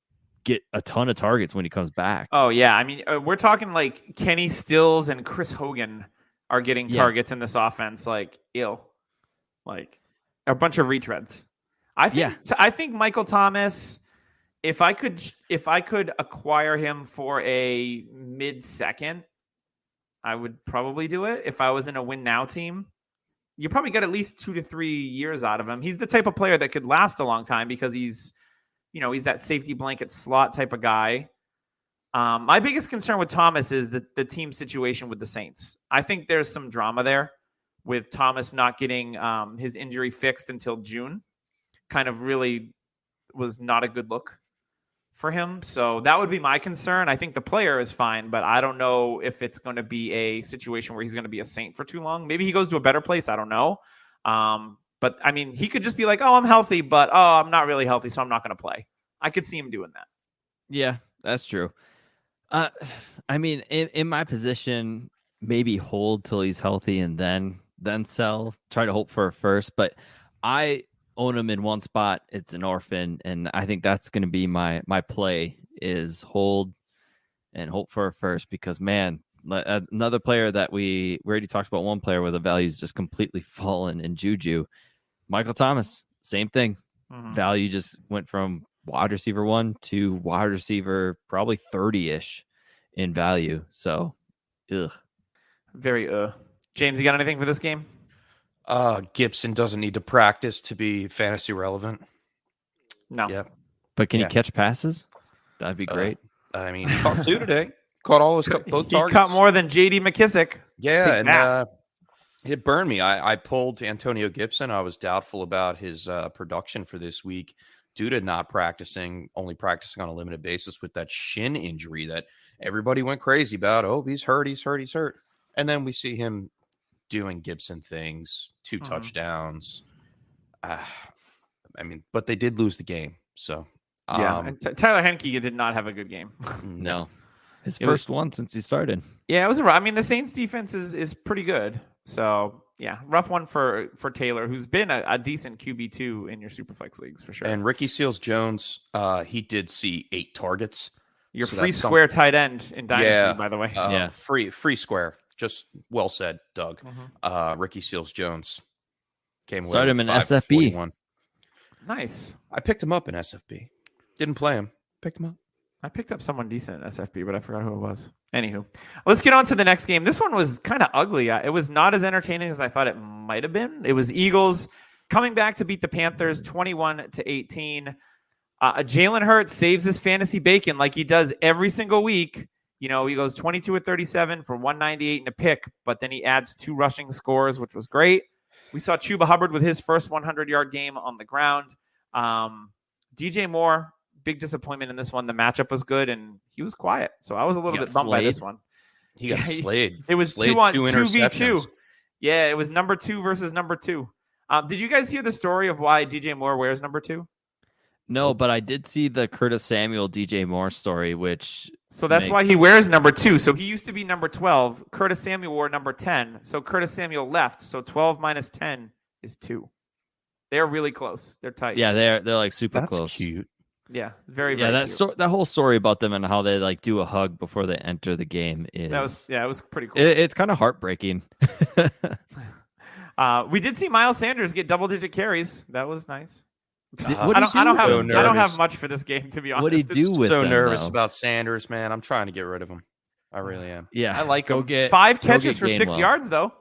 S6: get a ton of targets when he comes back.
S4: Oh, yeah. I mean, we're talking like Kenny Stills and Chris Hogan are getting targets in this offense. Like, like a bunch of retreads. I think Michael Thomas, if I could acquire him for a mid-second, I would probably do it. If I was in a win now team, you probably get at least 2 to 3 years out of him. He's the type of player that could last a long time because he's that safety blanket slot type of guy. My biggest concern with Thomas is the team situation with the Saints. I think there's some drama there with Thomas not getting his injury fixed until June. Kind of really was not a good look for him. So that would be my concern. I think the player is fine, but I don't know if it's going to be a situation where he's going to be a Saint for too long. Maybe he goes to a better place. I don't know. But I mean, he could just be like, oh, I'm healthy, but I'm not really healthy, so I'm not going to play. I could see him doing that.
S6: Yeah, that's true. I mean, in my position, maybe hold till he's healthy and then sell, try to hope for a first, but I own him in one spot. It's an orphan, and I think that's going to be my play is hold and hope for a first because, man, another player that we already talked about, one player where the value's just completely fallen in Juju. Michael Thomas, same thing. Value just went from wide receiver 1 to wide receiver probably 30-ish in value. So,
S4: very James, you got anything for this game?
S5: Gibson doesn't need to practice to be fantasy relevant.
S4: No.
S5: Yeah.
S6: But can
S5: Yeah.
S6: he catch passes? That'd be great.
S5: I mean, he caught 2 today. Caught all his both
S4: He
S5: targets.
S4: caught more than J.D. McKissick.
S5: Yeah,
S4: Take
S5: and
S4: that.
S5: it burned me. I pulled Antonio Gibson. I was doubtful about his production for this week due to not practicing, only practicing on a limited basis with that shin injury that everybody went crazy about. Oh, he's hurt. And then we see him doing Gibson things, 2 touchdowns. I mean, but they did lose the game. So,
S4: And Tyler Henke did not have a good game.
S6: No. His
S4: It
S6: first one since he started.
S4: Yeah, it was I mean, the Saints defense is pretty good. So yeah, rough one for Taylor, who's been a decent QB2 in your Superflex leagues for sure.
S5: And Ricky Seals-Jones, he did see 8 targets.
S4: Your
S5: So
S4: free
S5: that's
S4: square tight end in Dynasty, by the way.
S6: Yeah.
S5: Free square. Just well said, Doug. Ricky Seals-Jones came away
S6: Start
S5: with
S6: him in
S5: 5 for
S6: SFB.
S5: 41.
S4: Nice.
S5: I picked him up in SFB. Didn't play him. Picked him up.
S4: I picked up someone decent in SFB, but I forgot who it was. Anywho, let's get on to the next game. This one was kind of ugly. It was not as entertaining as I thought it might have been. It was Eagles coming back to beat the Panthers 21-18. Jalen Hurts saves his fantasy bacon like he does every single week. You know, he goes 22-37 for 198 and a pick, but then he adds 2 rushing scores, which was great. We saw Chuba Hubbard with his first 100-yard game on the ground. DJ Moore, big disappointment in this one. The matchup was good, and he was quiet. So I was a little bit bummed by this one.
S5: He got slayed.
S4: It was
S5: slayed
S4: 2v2. Yeah, it was number 2 versus number 2. Did you guys hear the story of why DJ Moore wears number 2?
S6: No, but I did see the Curtis Samuel DJ Moore story, which
S4: So that's why he wears number 2. So he used to be number 12. Curtis Samuel wore number 10. So Curtis Samuel left. So 12 minus 10 is 2. They're really close. They're tight.
S6: Yeah, they're like super
S5: That's
S6: close.
S5: cute.
S4: Yeah, very,
S6: Yeah,
S4: very
S6: that
S4: cute.
S6: that whole story about them and how they like do a hug before they enter the game is
S4: It was pretty cool.
S6: it's kind of heartbreaking.
S4: We did see Miles Sanders get double-digit carries. That was nice.
S6: What
S4: I
S6: did
S4: don't
S6: he do?
S4: have have much for this game, to be honest.
S6: What'd he do with
S5: So
S6: them,
S5: nervous
S6: though?
S5: about Sanders, man. I'm trying to get rid of him. I really am.
S6: Yeah,
S4: I like
S6: go
S4: him.
S6: get
S4: 5
S6: go
S4: catches
S6: get
S4: for 6
S6: Gainwell.
S4: yards, though.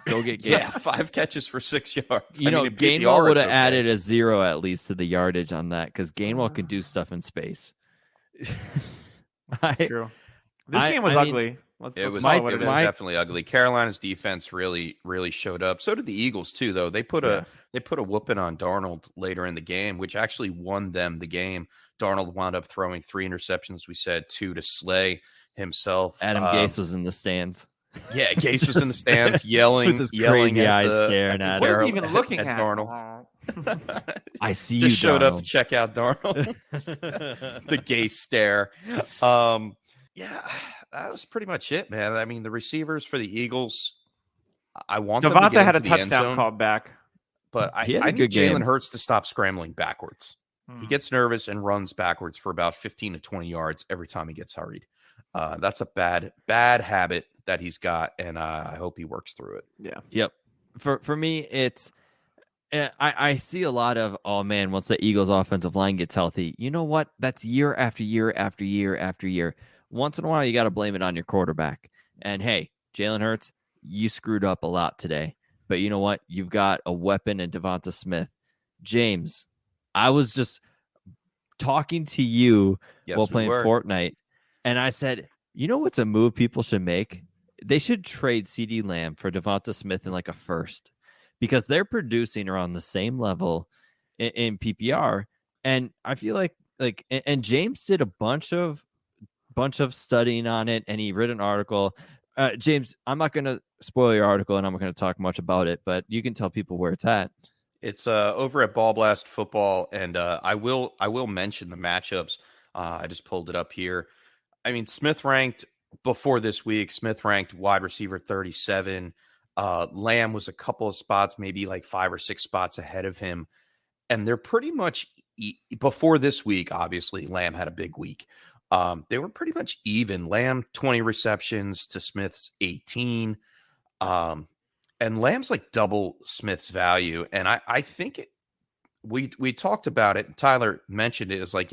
S6: Go get Gainwell.
S5: Yeah, 5 catches for 6 yards.
S6: You know,
S5: it beat the
S6: Gainwell would
S5: yards,
S6: have
S5: okay.
S6: added a 0 at least to the yardage on that because Gainwell can do stuff in space.
S4: That's true. This game was ugly.
S5: It was,
S4: call it what
S5: it
S4: it
S5: was
S4: is.
S5: definitely ugly. Carolina's defense really showed up. So did the Eagles too, though. They put a whooping on Darnold later in the game, which actually won them the game. Darnold wound up throwing 3 interceptions. We said 2 to Slay himself.
S6: Adam Gase was in the stands.
S5: Yeah, Gase was in the stands yelling,
S6: With his
S5: yelling
S6: crazy
S5: at
S6: eyes
S5: the,
S6: staring
S5: at
S6: at
S5: the
S6: him.
S4: What is he
S5: Carol-
S4: even looking at?
S5: Darnold.
S6: I see
S5: Just
S6: you,
S5: showed up
S6: Darnold.
S5: to check out Darnold. The Gase stare. Yeah, that was pretty much it, man. I mean, the receivers for the Eagles, I want them to
S4: Devonta
S5: get
S4: had a
S5: into the end
S4: touchdown
S5: zone,
S4: called back.
S5: but I
S6: He had a
S5: need
S6: good game.
S5: Jalen Hurts to stop scrambling backwards. He gets nervous and runs backwards for about 15 to 20 yards every time he gets hurried. That's a bad habit that he's got, and I hope he works through it.
S4: Yeah.
S6: Yep. For me, it's I see a lot of, oh man, once the Eagles offensive line gets healthy, you know what? That's year after year after year after year. Once in a while, you got to blame it on your quarterback. And hey, Jalen Hurts, you screwed up a lot today. But you know what? You've got a weapon in Devonta Smith. James, I was just talking to you
S5: Yes,
S6: while
S5: we
S6: playing
S5: were.
S6: Fortnite, and I said, you know what's a move people should make? They should trade CD Lamb for Devonta Smith in like a first, because they're producing around the same level in PPR. And I feel like and James did a bunch of studying on it, and he wrote an article. James, I'm not going to spoil your article, and I'm not going to talk much about it, but you can tell people where it's at.
S5: It's over at Ball Blast Football, and I will mention the matchups. I just pulled it up here. I mean, Smith ranked before this week. Smith ranked wide receiver 37. Lamb was a couple of spots, maybe like 5 or 6 spots ahead of him, and they're pretty much before this week. Obviously, Lamb had a big week. They were pretty much even. Lamb 20 receptions to Smith's 18. And Lamb's like double Smith's value. And I think we talked about it. Tyler mentioned it. It's like,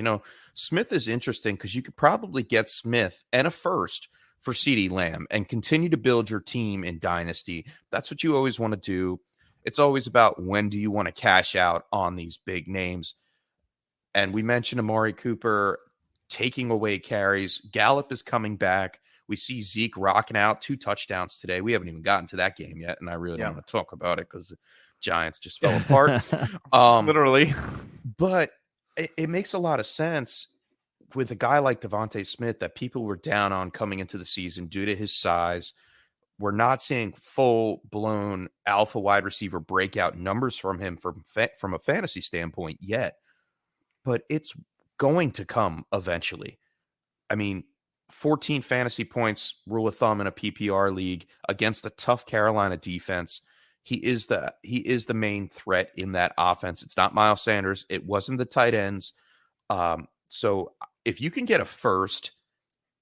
S5: Smith is interesting because you could probably get Smith and a first for CeeDee Lamb and continue to build your team in Dynasty. That's what you always want to do. It's always about when do you want to cash out on these big names. And we mentioned Amari Cooper taking away carries. Gallup is coming back. We see Zeke rocking out 2 touchdowns today. We haven't even gotten to that game yet, and I really don't want to talk about it because the Giants just fell apart.
S4: Literally.
S5: But it makes a lot of sense with a guy like Devontae Smith that people were down on coming into the season due to his size. We're not seeing full-blown alpha wide receiver breakout numbers from him from a fantasy standpoint yet, but it's going to come eventually. I mean, 14 fantasy points, rule of thumb in a PPR league against a tough Carolina defense. He is the main threat in that offense. It's not Miles Sanders. It wasn't the tight ends. So if you can get a first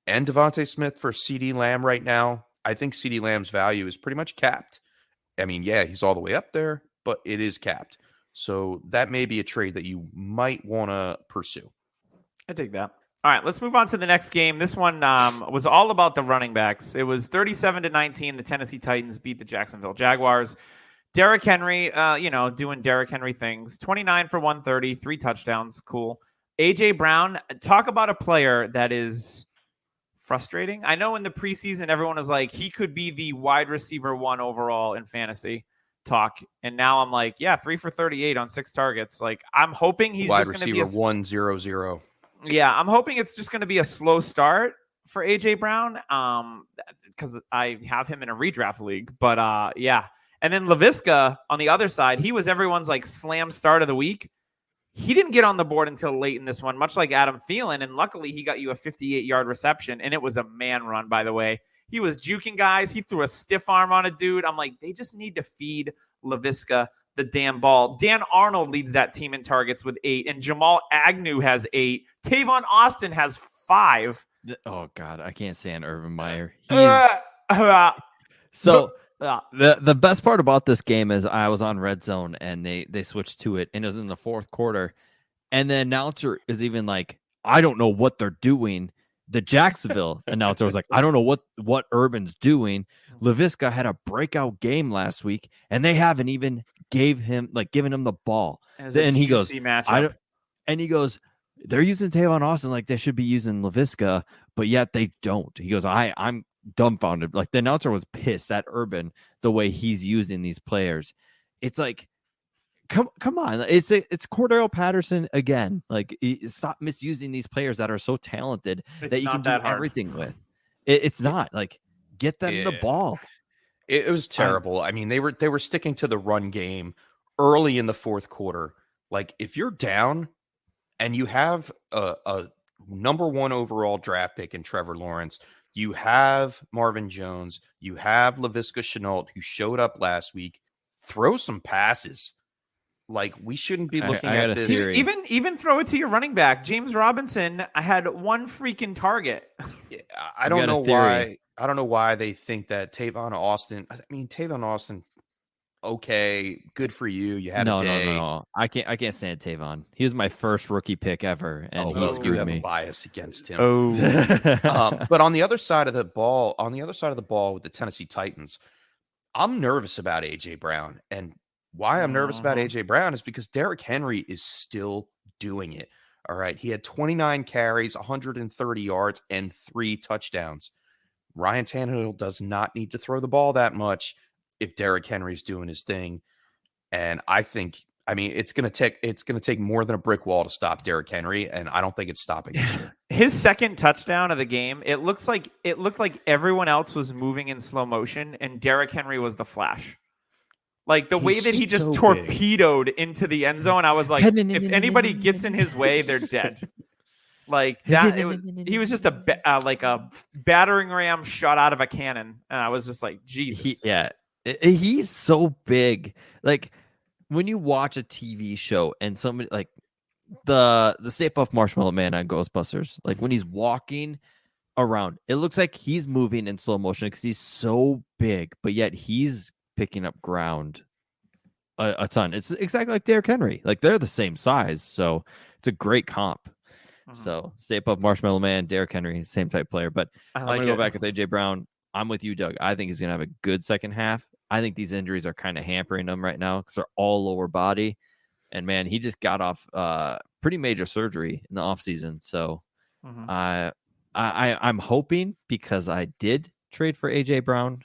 S5: and Devontae Smith for CeeDee Lamb right now, I think CeeDee Lamb's value is pretty much capped. I mean, yeah, he's all the way up there, but it is capped. So that may be a trade that you might want to pursue.
S4: I dig that. All right, let's move on to the next game. This one was all about the running backs. It was 37-19. The Tennessee Titans beat the Jacksonville Jaguars. Derrick Henry, doing Derrick Henry things. 29 for 130, 3 touchdowns. Cool. A.J. Brown, talk about a player that is frustrating. I know in the preseason, everyone was like, he could be the wide receiver 1 overall in fantasy talk. And now I'm like, yeah, 3 for 38 on 6 targets. Like, I'm hoping he's
S5: wide
S4: just going to be
S5: 1-0-0.
S4: Yeah, I'm hoping it's just going to be a slow start for A.J. Brown because I have him in a redraft league. But, yeah. And then LaVisca on the other side, he was everyone's, like, slam start of the week. He didn't get on the board until late in this one, much like Adam Thielen, and luckily he got you a 58-yard reception, and it was a man run, by the way. He was juking guys. He threw a stiff arm on a dude. I'm like, they just need to feed LaVisca the damn ball. Dan Arnold leads that team in targets with 8, and Jamal Agnew has 8. Tavon Austin has 5.
S6: Oh, God, I can't stand Urban Meyer. The best part about this game is I was on Red Zone, and they switched to it, and it was in the 4th quarter, and the announcer is even like, I don't know what they're doing. The Jacksonville announcer was like, I don't know what Urban's doing. LaVisca had a breakout game last week, and they haven't even given him the ball. And he goes, they're using Tavon Austin like they should be using LaVisca, but yet they don't. He goes, I'm dumbfounded. Like, the announcer was pissed at Urban the way he's using these players. It's like, come on, it's Cordell Patterson again. Like, stop misusing these players that are so talented that you can do everything with. It's not like, get them the ball.
S5: It was terrible. I mean, they were sticking to the run game early in the 4th quarter. Like, if you're down and you have a number 1 overall draft pick in Trevor Lawrence, you have Marvin Jones, you have LaVisca Chenault, who showed up last week, throw some passes. Like, we shouldn't be looking at this.
S4: Even throw it to your running back. James Robinson had 1 freaking target.
S5: I don't know why. I don't know why they think that Tavon Austin. I mean, Tavon Austin. Okay, good for you. You had a day.
S6: No. I can't stand Tavon. He was my first rookie pick ever, and he screwed
S5: have
S6: me.
S5: A bias against him.
S4: Oh,
S5: but on the other side of the ball, with the Tennessee Titans, I'm nervous about A.J. Brown, and why I'm nervous about A.J. Brown is because Derrick Henry is still doing it. All right, he had 29 carries, 130 yards, and 3 touchdowns. Ryan Tannehill does not need to throw the ball that much if Derrick Henry's doing his thing. And I mean, it's going to take more than a brick wall to stop Derrick Henry, and I don't think it's stopping him.
S4: His second touchdown of the game, it looked like everyone else was moving in slow motion, and Derrick Henry was the flash. Like, the way that he just torpedoed into the end zone, I was like, if anybody gets in his way, they're dead. Like that, he was just a battering ram shot out of a cannon, and I was just like, Jesus.
S6: He's so big. Like, when you watch a TV show and somebody like the Stay Puft Marshmallow Man on Ghostbusters, like when he's walking around, it looks like he's moving in slow motion because he's so big, but yet he's picking up ground a ton. It's exactly like Derrick Henry. Like, they're the same size, so it's a great comp. So Stay Puft Marshmallow Man, Derrick Henry, same type player. But I'm going to go back with A.J. Brown. I'm with you, Doug. I think he's going to have a good second half. I think these injuries are kind of hampering him right now because they're all lower body. And, man, he just got off pretty major surgery in the offseason. So
S4: Mhm.
S6: I'm hoping, because I did trade for AJ Brown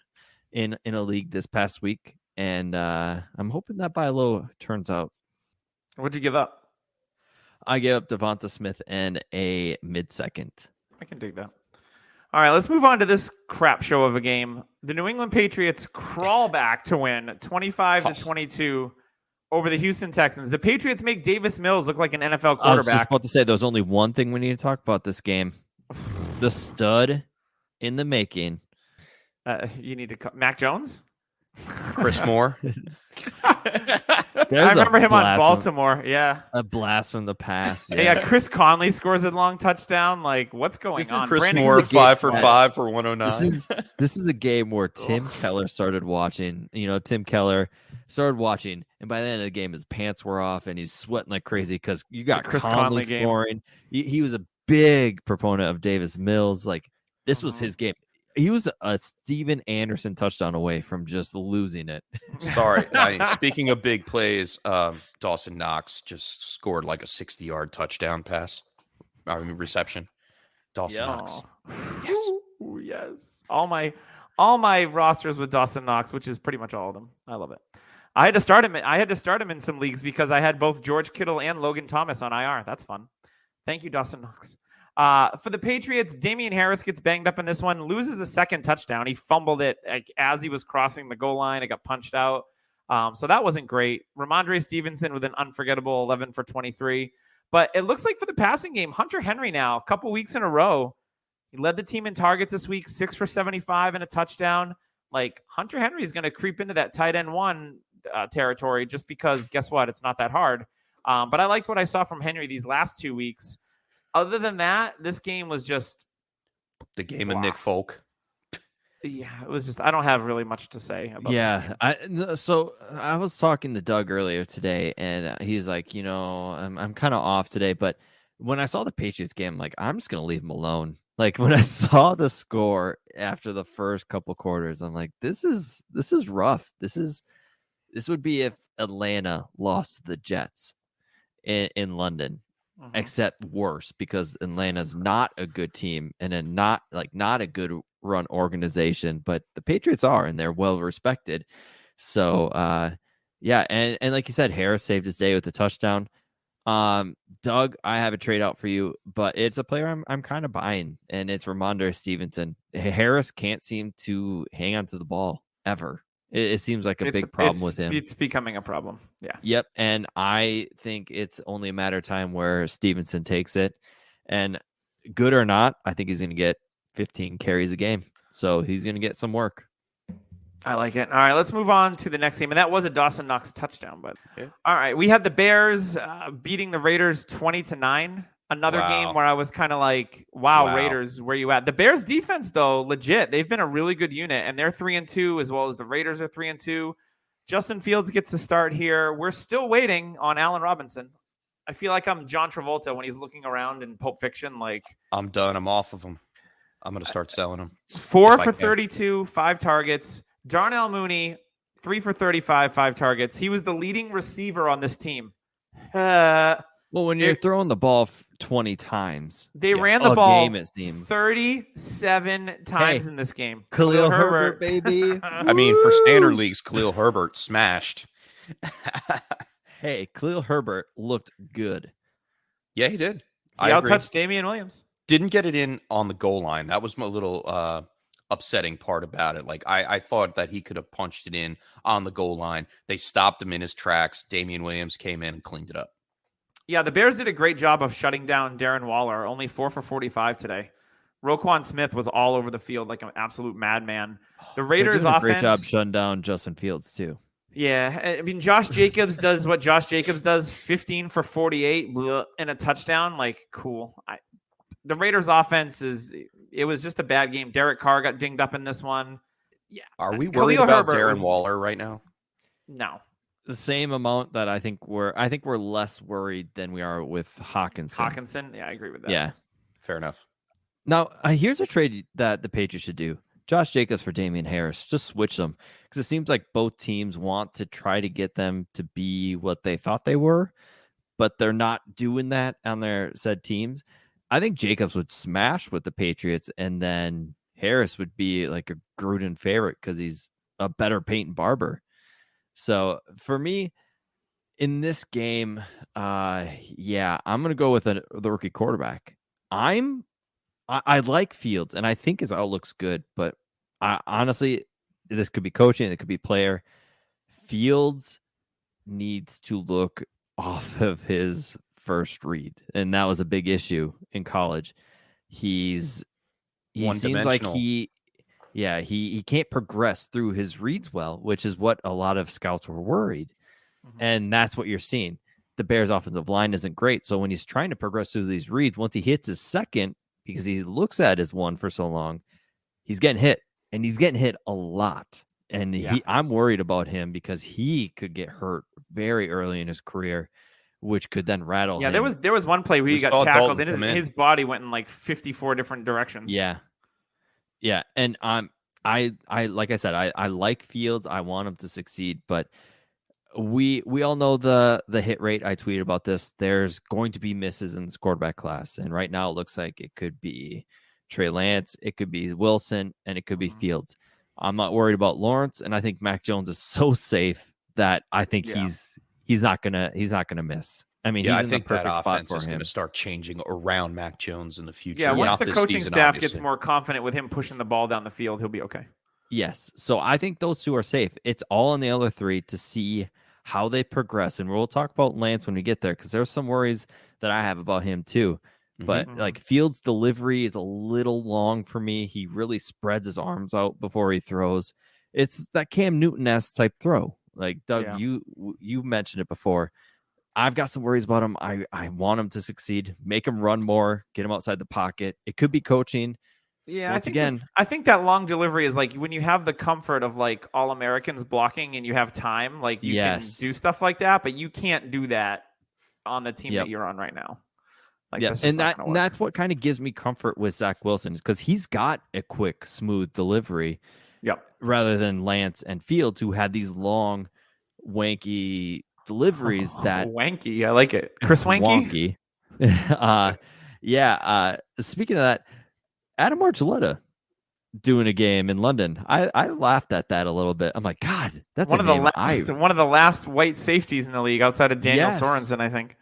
S6: in a league this past week, and I'm hoping that buy low turns out.
S4: What'd you give up?
S6: I gave up Devonta Smith and a mid-second.
S4: I can dig that. All right, let's move on to this crap show of a game. The New England Patriots crawl back to win 25-22 over the Houston Texans. The Patriots make Davis Mills look like an NFL quarterback.
S6: I was just about to say, there's only one thing we need to talk about this game. The stud in the making.
S4: You need to Mac Jones?
S5: Chris Moore.
S4: I remember him on Baltimore. Yeah.
S6: A blast from the past.
S4: Yeah, Chris Conley scores a long touchdown. Like, what's going on?
S5: Chris Moore, 5 for 5 for 109.
S6: This is a game where Tim Keller started watching. Tim Keller started watching, and by the end of the game, his pants were off, and he's sweating like crazy because you got Chris Conley scoring. He was a big proponent of Davis Mills. Like, this was his game. He was a Steven Anderson touchdown away from just losing it.
S5: Sorry. Speaking of big plays, Dawson Knox just scored like a 60-yard touchdown pass. Reception. Dawson Knox.
S4: Yes. Ooh, yes. All my rosters with Dawson Knox, which is pretty much all of them. I love it. I had to start him in some leagues because I had both George Kittle and Logan Thomas on IR. That's fun. Thank you, Dawson Knox. For the Patriots, Damian Harris gets banged up in this one, loses a second touchdown. He fumbled it as he was crossing the goal line. It got punched out. So that wasn't great. Ramondre Stevenson with an unforgettable 11 for 23. But it looks like for the passing game, Hunter Henry now, a couple weeks in a row, he led the team in targets this week, 6 for 75 and a touchdown. Like, Hunter Henry is going to creep into that tight end one territory just because, guess what? It's not that hard. But I liked what I saw from Henry these last 2 weeks. Other than that, this game was just
S5: the game of Nick Folk.
S4: Yeah, it was just, I don't have really much to say about this game.
S6: So I was talking to Doug earlier today, and he's like, I'm kind of off today, but when I saw the Patriots game, I'm like, I'm just going to leave him alone. Like, when I saw the score after the first couple quarters, I'm like, this is rough. This would be if Atlanta lost to the Jets in London. Except worse, because Atlanta's not a good team and not a good run organization, but the Patriots are, and they're well respected. So and like you said, Harris saved his day with a touchdown. Doug, I have a trade out for you, but it's a player I'm kind of buying, and it's Ramondre Stevenson. Harris can't seem to hang on to the ball ever. It seems like a big problem with him.
S4: It's becoming a problem. Yeah.
S6: Yep. And I think it's only a matter of time where Stevenson takes it. And good or not, I think he's going to get 15 carries a game. So he's going to get some work.
S4: I like it. All right, let's move on to the next game. And that was a Dawson Knox touchdown. But all right, we had the Bears beating the Raiders 20-9. Another game where I was kind of like, wow, Raiders, where you at? The Bears defense, though, legit. They've been a really good unit, and they're 3-2, as well as the Raiders are 3-2. Justin Fields gets to start here. We're still waiting on Allen Robinson. I feel like I'm John Travolta when he's looking around in Pulp Fiction. Like,
S5: I'm done. I'm off of him. I'm going to start selling him.
S4: 4 for 32, 5 targets. Darnell Mooney, 3 for 35, 5 targets. He was the leading receiver on this team.
S6: Well, when you're throwing the ball 20 times,
S4: they ran the ball
S6: game, it seems.
S4: 37 times in this game.
S6: Khalil Herbert, baby.
S5: I mean, for standard leagues, Khalil Herbert smashed.
S6: Hey, Khalil Herbert looked good.
S5: Yeah, he did.
S4: He outtouched Damian Williams.
S5: Didn't get it in on the goal line. That was my little upsetting part about it. Like, I thought that he could have punched it in on the goal line. They stopped him in his tracks. Damian Williams came in and cleaned it up.
S4: Yeah, the Bears did a great job of shutting down Darren Waller, only 4 for 45 today. Roquan Smith was all over the field like an absolute madman. The Raiders offense...
S6: a great job shutting down Justin Fields, too.
S4: Yeah, I mean, Josh Jacobs does what Josh Jacobs does, 15 for 48 and a touchdown. Like, cool. The Raiders offense it was just a bad game. Derek Carr got dinged up in this one. Yeah.
S5: Are we worried about Darren Waller right now?
S4: No.
S6: The same amount that I think we're less worried than we are with Hawkinson.
S4: Yeah, I agree with that.
S6: Yeah,
S5: fair enough.
S6: Now, here's a trade that the Patriots should do: Josh Jacobs for Damian Harris. Just switch them, because it seems like both teams want to try to get them to be what they thought they were. but they're not doing that on their said teams. I think Jacobs would smash with the Patriots, and then Harris would be like a Gruden favorite because he's a better Peyton Barber. So for me, in this game, I'm going to go with the rookie quarterback. I like Fields, and I think his outlook's good, but honestly, this could be coaching, it could be player. Fields needs to look off of his first read, and that was a big issue in college. He seems like he can't progress through his reads well, which is what a lot of scouts were worried. And that's what you're seeing. The Bears' offensive line isn't great. So when he's trying to progress through these reads, once he hits his second, because he looks at his one for so long, he's getting hit, and he's getting hit a lot. And I'm worried about him because he could get hurt very early in his career, which could then rattle him.
S4: There was one play where he got tackled and his body went in like 54 different directions.
S6: Yeah. And I like I said, I like Fields. I want him to succeed, but we all know the hit rate. I tweeted about this. There's going to be misses in this quarterback class, and right now it looks like it could be Trey Lance, it could be Wilson, and it could be Fields. I'm not worried about Lawrence, and I think Mac Jones is so safe that I think he's not gonna miss. I mean, he's in the perfect spot for him.
S5: Is going to start changing around Mac Jones in the future.
S4: Yeah, once the coaching staff gets more confident with him pushing the ball down the field, he'll be okay.
S6: Yes, so I think those two are safe. It's all on the other three to see how they progress, and we'll talk about Lance when we get there, because there's some worries that I have about him too. But like Fields' delivery is a little long for me. He really spreads his arms out before he throws. It's that Cam Newton-esque type throw. Like Doug, you mentioned it before. I've got some worries about him. I want him to succeed. Make him run more. Get him outside the pocket. It could be coaching.
S4: Yeah, I think that long delivery is like when you have the comfort of like all Americans blocking and you have time, like you can do stuff like that, but you can't do that on the team that you're on right now. Like,
S6: and that's what kind of gives me comfort with Zach Wilson, is because he's got a quick, smooth delivery. Rather than Lance and Fields, who had these long, wanky deliveries
S4: wanky. I like it. Chris Wanky.
S6: Speaking of that, Adam Archuleta doing a game in London. I laughed at that a little bit. I'm like, God, that's one of
S4: the last white safeties in the league outside of Daniel Sorensen, I think.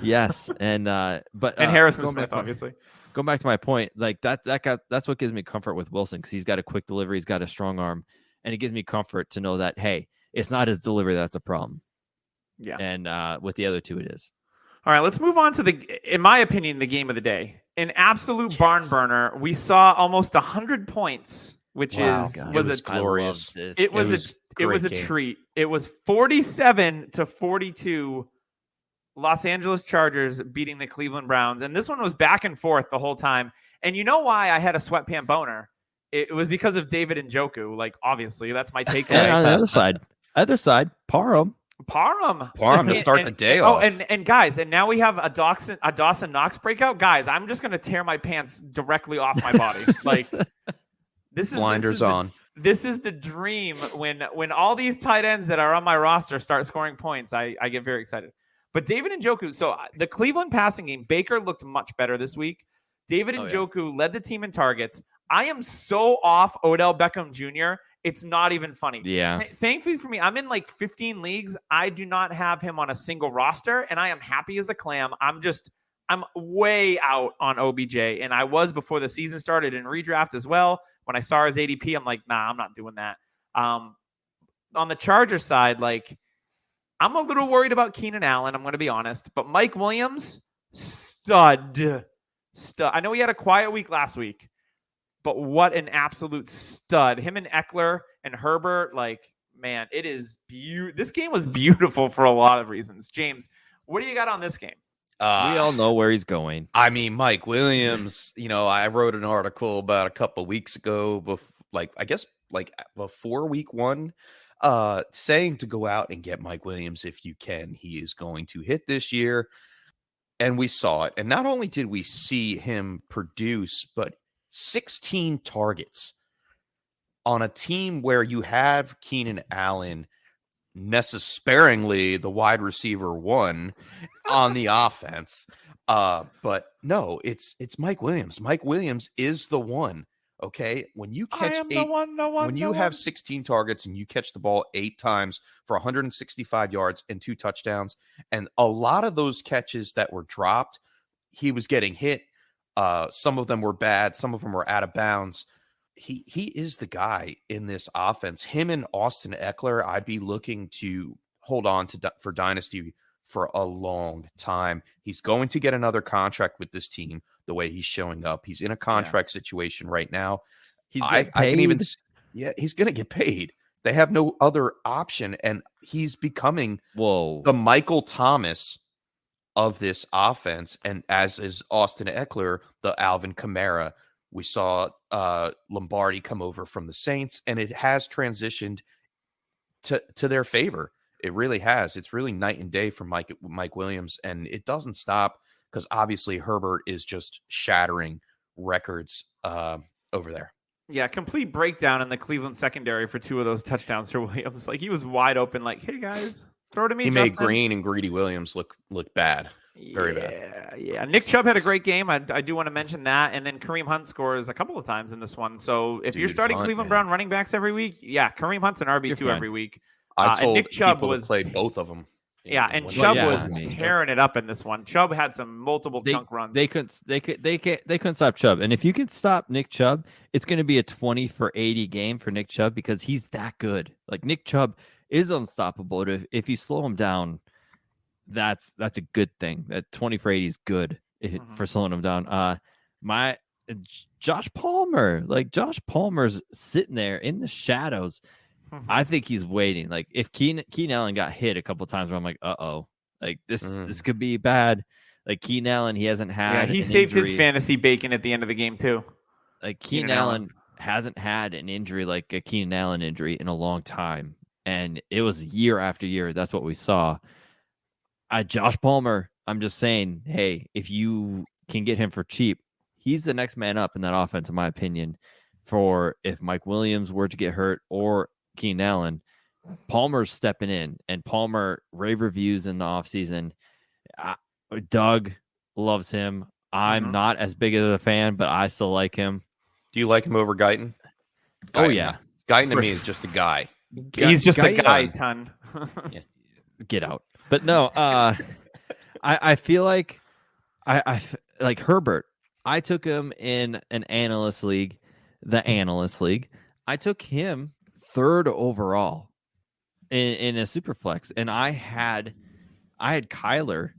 S6: Yes, and
S4: Harrison Smith, obviously.
S6: Going back to my point, like that's what gives me comfort with Wilson, because he's got a quick delivery, he's got a strong arm, and it gives me comfort to know that, hey, it's not his delivery that's a problem. Yeah, and with the other two, it is.
S4: All right, let's move on to in my opinion, the game of the day. An absolute barn burner. We saw almost 100 points, which was
S5: glorious.
S4: It was a treat. It was 47-42. Los Angeles Chargers beating the Cleveland Browns, and this one was back and forth the whole time. And you know why I had a sweatpant boner? It was because of David Njoku. Like, obviously, that's my takeaway.
S6: And on the other side, Parham
S5: to start the day off.
S4: Oh, and guys, and now we have a Dawson Knox breakout. Guys, I'm just gonna tear my pants directly off my body. Like, this is
S5: blinders on.
S4: This is the dream when all these tight ends that are on my roster start scoring points. I get very excited. But David Njoku, so the Cleveland passing game, Baker looked much better this week. David Njoku led the team in targets. I am so off Odell Beckham Jr., it's not even funny.
S6: Yeah.
S4: Thankfully for me, I'm in like 15 leagues. I do not have him on a single roster, and I am happy as a clam. I'm way out on OBJ, and I was before the season started in redraft as well. When I saw his ADP, I'm like, nah, I'm not doing that. On the Chargers side, like, I'm a little worried about Keenan Allen, I'm going to be honest. But Mike Williams, stud. I know he had a quiet week last week, but what an absolute stud. Him and Eckler and Herbert, like, man, it is this game was beautiful for a lot of reasons. James, what do you got on this game?
S6: We all know where he's going.
S5: I mean, Mike Williams, I wrote an article about a couple of weeks ago, before week one, saying to go out and get Mike Williams if you can. He is going to hit this year. And we saw it. And not only did we see him produce, but 16 targets on a team where you have Keenan Allen necessarily the wide receiver one on the offense. But no, it's Mike Williams. Mike Williams is the one. Okay, when you catch when you have 16 targets and you catch the ball 8 times for 165 yards and 2 touchdowns, and a lot of those catches that were dropped, he was getting hit. Some of them were bad, some of them were out of bounds. He is the guy in this offense. Him and Austin Eckler, I'd be looking to hold on to for Dynasty for a long time. He's going to get another contract with this team the way he's showing up. He's in a contract situation right now. I can even, he's going to get paid. They have no other option. And he's becoming the Michael Thomas of this offense. And as is Austin Eckler, the Alvin Kamara. We saw Lombardi come over from the Saints, and it has transitioned to their favor. It really has. It's really night and day for Mike Williams, and it doesn't stop because obviously Herbert is just shattering records over there.
S4: Yeah, complete breakdown in the Cleveland secondary for 2 of those touchdowns for Williams. Like, he was wide open, like, hey, guys, throw to me,
S5: He
S4: Justin.
S5: made Green and Greedy Williams look bad. Very bad.
S4: Yeah. Nick Chubb had a great game. I do want to mention that. And then Kareem Hunt scores a couple of times in this one. So if you're starting Cleveland Brown running backs every week, Kareem Hunt's an RB2 every week.
S5: I told
S4: Nick Chubb
S5: people to play both of them.
S4: Yeah, and Chubb was tearing it up in this one. Chubb had some multiple chunk runs.
S6: They couldn't stop Chubb. And if you can stop Nick Chubb, it's going to be a 20 for 80 game for Nick Chubb because he's that good. Like, Nick Chubb is unstoppable. If you slow him down, that's a good thing. That 20 for 80 is good for slowing him down. Josh Palmer's sitting there in the shadows. I think he's waiting. Like, if Keenan Allen got hit a couple times, where I'm like, like this could be bad. Like, Keenan Allen, he hasn't had.
S4: He saved his fantasy bacon at the end of the game too.
S6: Like, Keenan Allen hasn't had an injury like a Keenan Allen injury in a long time, and it was year after year. That's what we saw. Josh Palmer, I'm just saying, hey, if you can get him for cheap, he's the next man up in that offense, in my opinion. For if Mike Williams were to get hurt or Keenan Allen, Palmer's stepping in, and Palmer rave reviews in the offseason. Doug loves him. I'm not as big of a fan, but I still like him.
S5: Do you like him over Guyton?
S6: Oh, yeah.
S5: Guyton to me is just a guy.
S4: He's just a guy, ton.
S5: Yeah.
S6: Get out. But no, I feel like I like Herbert. I took him in an analyst league, the analyst league. I took him 3rd overall in a super flex, and I had Kyler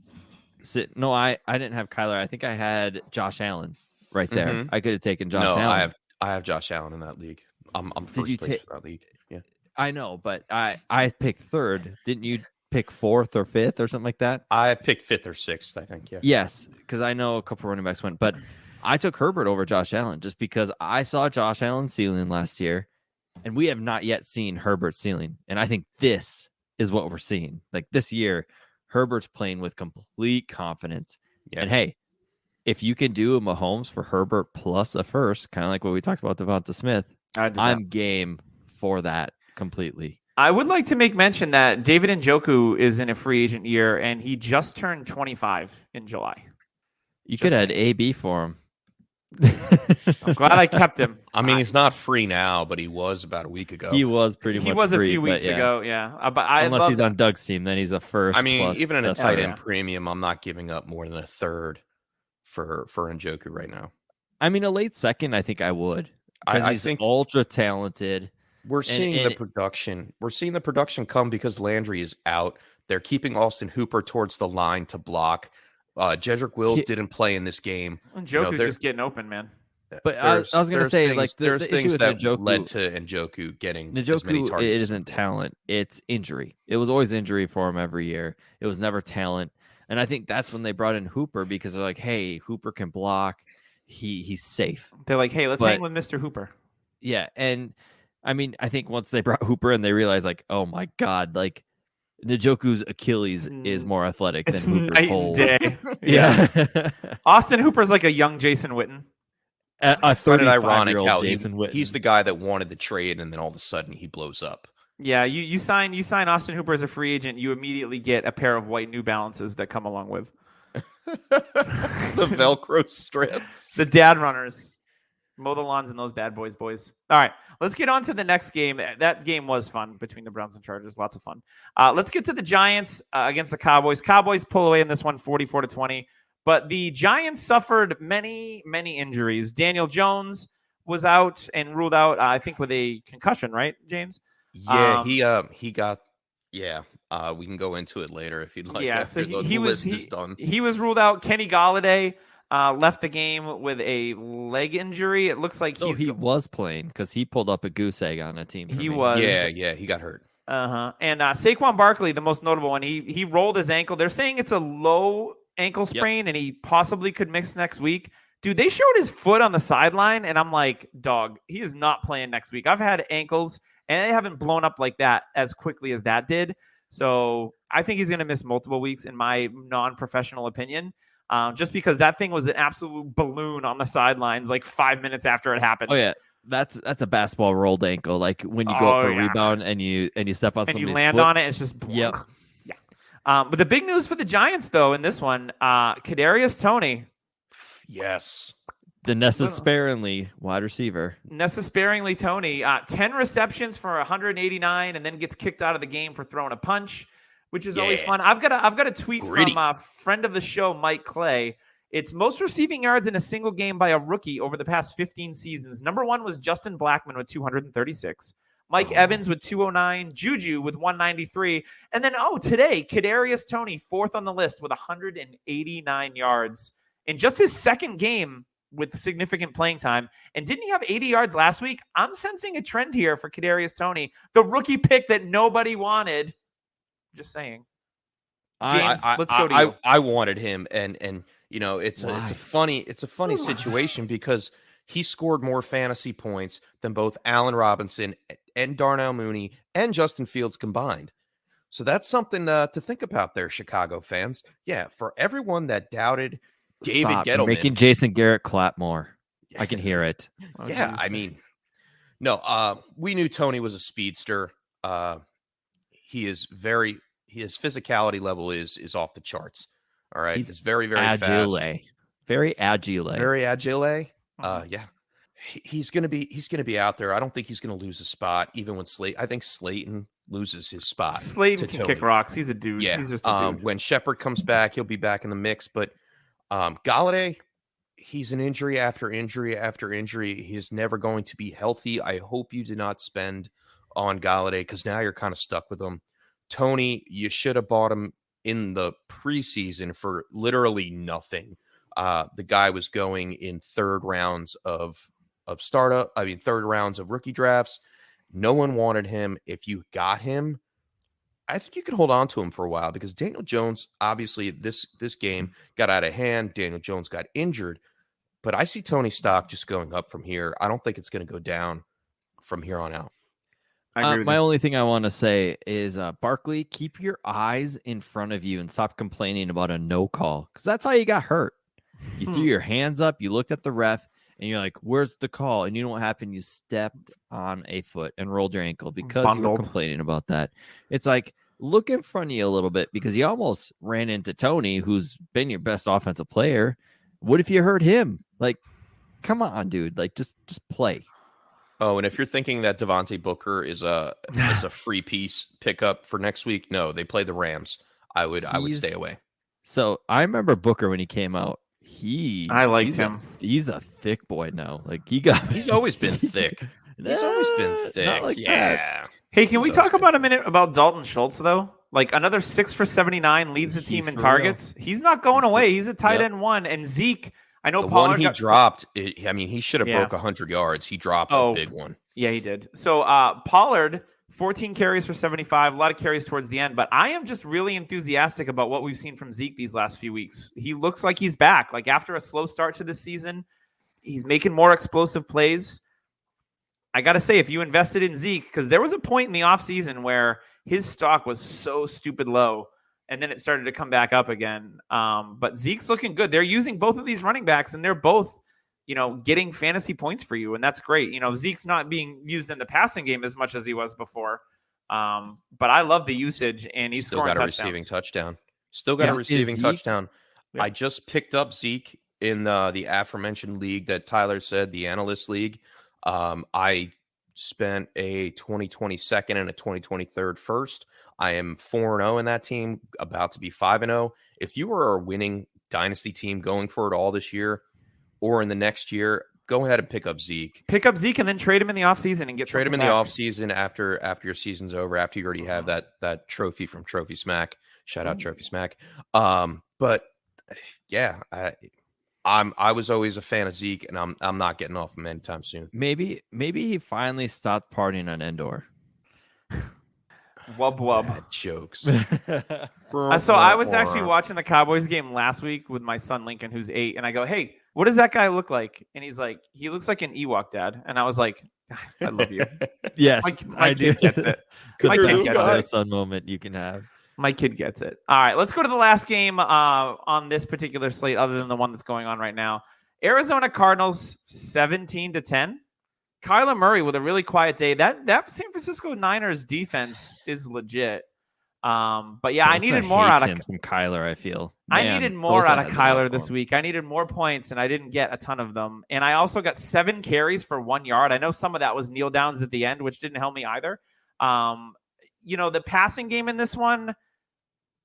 S6: I didn't have Kyler. I think I had Josh Allen right there. I could have taken Josh Allen.
S5: I have Josh Allen in that league. I'm first place for that league. Yeah,
S6: I know, but I picked 3rd. Didn't you pick 4th or 5th or something like that?
S5: I picked 5th or 6th, I think. Yeah.
S6: Yes, because I know a couple running backs went, but I took Herbert over Josh Allen just because I saw Josh Allen's ceiling last year, and we have not yet seen Herbert's ceiling. And I think this is what we're seeing. Like, this year, Herbert's playing with complete confidence. Yeah. And hey, if you can do a Mahomes for Herbert plus a first, kind of like what we talked about Devonta Smith, I'm game for that completely.
S4: I would like to make mention that David Njoku is in a free agent year, and he just turned 25 in July.
S6: You could add AB for him.
S4: I'm glad I kept him.
S5: I mean, he's not free now, but he was about a week ago.
S6: He was pretty much free.
S4: He was a few weeks ago, yeah. But
S6: unless he's on Doug's team, then he's a first.
S5: I mean,
S6: plus,
S5: even in a tight end premium, I'm not giving up more than a 3rd for Njoku right now.
S6: I mean, a late second, I think I would. I think ultra talented.
S5: We're seeing the production. We're seeing the production come because Landry is out. They're keeping Austin Hooper towards the line to block. Jedrick Wills didn't play in this game.
S4: Njoku's just getting open, man.
S6: But I was going to say, like,
S5: there's things that
S6: Njoku,
S5: led to Njoku getting as many targets.
S6: It isn't talent; it's injury. It was always injury for him every year. It was never talent, and I think that's when they brought in Hooper because they're like, "Hey, Hooper can block. He's safe."
S4: They're like, "Hey, let's hang with Mr. Hooper."
S6: Yeah, and I mean, I think once they brought Hooper in, they realized, like, oh my god, like, Njoku's Achilles is more athletic than Hooper's
S4: night
S6: whole.
S4: And day.
S6: Yeah.
S4: Austin Hooper's like a young Jason Witten.
S6: A 35-year-old Jason Witten.
S5: He's the guy that wanted the trade, and then all of a sudden he blows up.
S4: Yeah, you sign Austin Hooper as a free agent, you immediately get a pair of white New Balances that come along with
S5: The Velcro strips.
S4: the dad runners. Mow the lawns in those bad boys. All right, let's get on to the next game. That game was fun between the Browns and Chargers. Lots of fun. Let's get to the Giants against the Cowboys. Cowboys pull away in this one, 44-20. But the Giants suffered many, many injuries. Daniel Jones was out and ruled out, I think, with a concussion, right, James?
S5: Yeah, he got. Yeah, we can go into it later if you'd like.
S4: Yeah, so
S5: the
S4: he
S5: list is done.
S4: He was ruled out. Kenny Golladay left the game with a leg injury. It looks like
S6: he was playing because he pulled up a goose egg on a team.
S4: He was.
S5: Yeah, he got hurt.
S4: And Saquon Barkley, the most notable one, he rolled his ankle. They're saying it's a low ankle sprain, and he possibly could miss next week. Dude, they showed his foot on the sideline, and I'm like, dog, he is not playing next week. I've had ankles, and they haven't blown up like that as quickly as that did. So I think he's going to miss multiple weeks, in my non-professional opinion, just because that thing was an absolute balloon on the sidelines like 5 minutes after it happened.
S6: Oh, yeah. That's a basketball rolled ankle. Like when you go up for a rebound and you step on
S4: and
S6: somebody's
S4: you land
S6: foot.
S4: on it, it's just
S6: yep.
S4: Yeah. But the big news for the Giants, though, in this one, Kadarius Toney.
S5: Yes.
S6: The necessarily wide receiver.
S4: Necessarily Toney. 10 receptions for 189 and then gets kicked out of the game for throwing a punch, which is always fun. I've got a tweet from a friend of the show, Mike Clay. It's most receiving yards in a single game by a rookie over the past 15 seasons. Number one was Justin Blackmon with 236. Mike Evans with 209, Juju with 193, and then today, Kadarius Toney, fourth on the list with 189 yards in just his second game with significant playing time. And didn't he have 80 yards last week? I'm sensing a trend here for Kadarius Toney, the rookie pick that nobody wanted. Just saying. James, let's go to you.
S5: I wanted him, and you know it's a funny situation because he scored more fantasy points than both Allen Robinson and Darnell Mooney and Justin Fields combined. So that's something to think about there, Chicago fans. Yeah, for everyone that doubted David Gettleman.
S6: You're making Jason Garrett clap more. I can hear it.
S5: Yeah, I mean, no, we knew Toney was a speedster. His physicality level is off the charts. All right. He's very, very
S6: agile.
S5: fast.
S6: Very agile.
S5: Very agile. Yeah. He's gonna be out there. I don't think he's gonna lose a spot, even when I think Slayton loses his spot.
S4: Slayton can kick rocks. He's a dude.
S5: Yeah.
S4: He's just a dude.
S5: When Shepard comes back, he'll be back in the mix. But Golladay, he's an injury after injury after injury. He's never going to be healthy. I hope you did not spend on Golladay because now you're kind of stuck with him. Toney, you should have bought him in the preseason for literally nothing. The guy was going in third rounds of rookie drafts. No one wanted him. If you got him, I think you could hold on to him for a while because Daniel Jones, obviously this game got out of hand. Daniel Jones got injured, but I see Toney stock just going up from here. I don't think it's going to go down from here on out.
S6: My only thing I want to say is, Barkley, keep your eyes in front of you and stop complaining about a no call because that's how you got hurt. You threw your hands up, you looked at the ref, and you're like, where's the call? And you know what happened? You stepped on a foot and rolled your ankle because you were complaining about that. It's like, look in front of you a little bit because you almost ran into Toney, who's been your best offensive player. What if you hurt him? Like, come on, dude. Like, just play.
S5: Oh, and if you're thinking that Devontae Booker is a free piece pickup for next week, no, they play the Rams. I would stay away.
S6: So I remember Booker when he came out.
S4: I liked him.
S6: He's a thick boy now. Like he's
S5: always been thick. He's always been thick.
S6: Not like that.
S4: Hey, can we talk about a minute about Dalton Schultz though? Like another 6 for 79 leads the team in targets. Real. He's not going away. He's a tight end one, and Zeke. I know
S5: the
S4: Pollard
S5: one he dropped. He should have broke 100 yards. He dropped a big one.
S4: Yeah, he did. So Pollard, 14 carries for 75, a lot of carries towards the end. But I am just really enthusiastic about what we've seen from Zeke these last few weeks. He looks like he's back. Like after a slow start to this season, he's making more explosive plays. I got to say, if you invested in Zeke, because there was a point in the offseason where his stock was so stupid low. And then it started to come back up again. But Zeke's looking good. They're using both of these running backs, and they're both, getting fantasy points for you. And that's great. Zeke's not being used in the passing game as much as he was before. But I love the usage, and he's
S5: still
S4: scoring
S5: got a
S4: touchdowns.
S5: receiving touchdown. Still got a receiving touchdown.
S4: Yeah.
S5: I just picked up Zeke in the aforementioned league that Tyler said, the analyst league. I spent a 2020 second and a 2020 third first. I am 4-0 in that team, about to be 5-0. If you are a winning dynasty team going for it all this year or in the next year, go ahead and pick up Zeke.
S4: Pick up Zeke and then trade him in the offseason and
S5: trade him in the offseason after your season's over, after you already have that trophy from Trophy Smack. Shout out Trophy Smack. But yeah, I was always a fan of Zeke, and I'm not getting off him anytime soon.
S6: Maybe he finally stopped partying on Endor.
S4: Wub wub.
S5: Bad jokes.
S4: So I was actually watching the Cowboys game last week with my son Lincoln, who's 8, and I go, "Hey, what does that guy look like?" And he's like, "He looks like an Ewok, Dad." And I was like, "I love you."
S6: Yes,
S4: my kid gets it. My kid gets it.
S6: Son moment you can have.
S4: My kid gets it. All right, let's go to the last game on this particular slate, other than the one that's going on right now. Arizona Cardinals 17-10. Kyler Murray with a really quiet day. That San Francisco Niners defense is legit. But yeah, I needed more out of
S6: some Kyler. I feel
S4: I needed more out of Kyler this week. I needed more points, and I didn't get a ton of them. And I also got 7 carries for 1 yard. I know some of that was kneel downs at the end, which didn't help me either. The passing game in this one,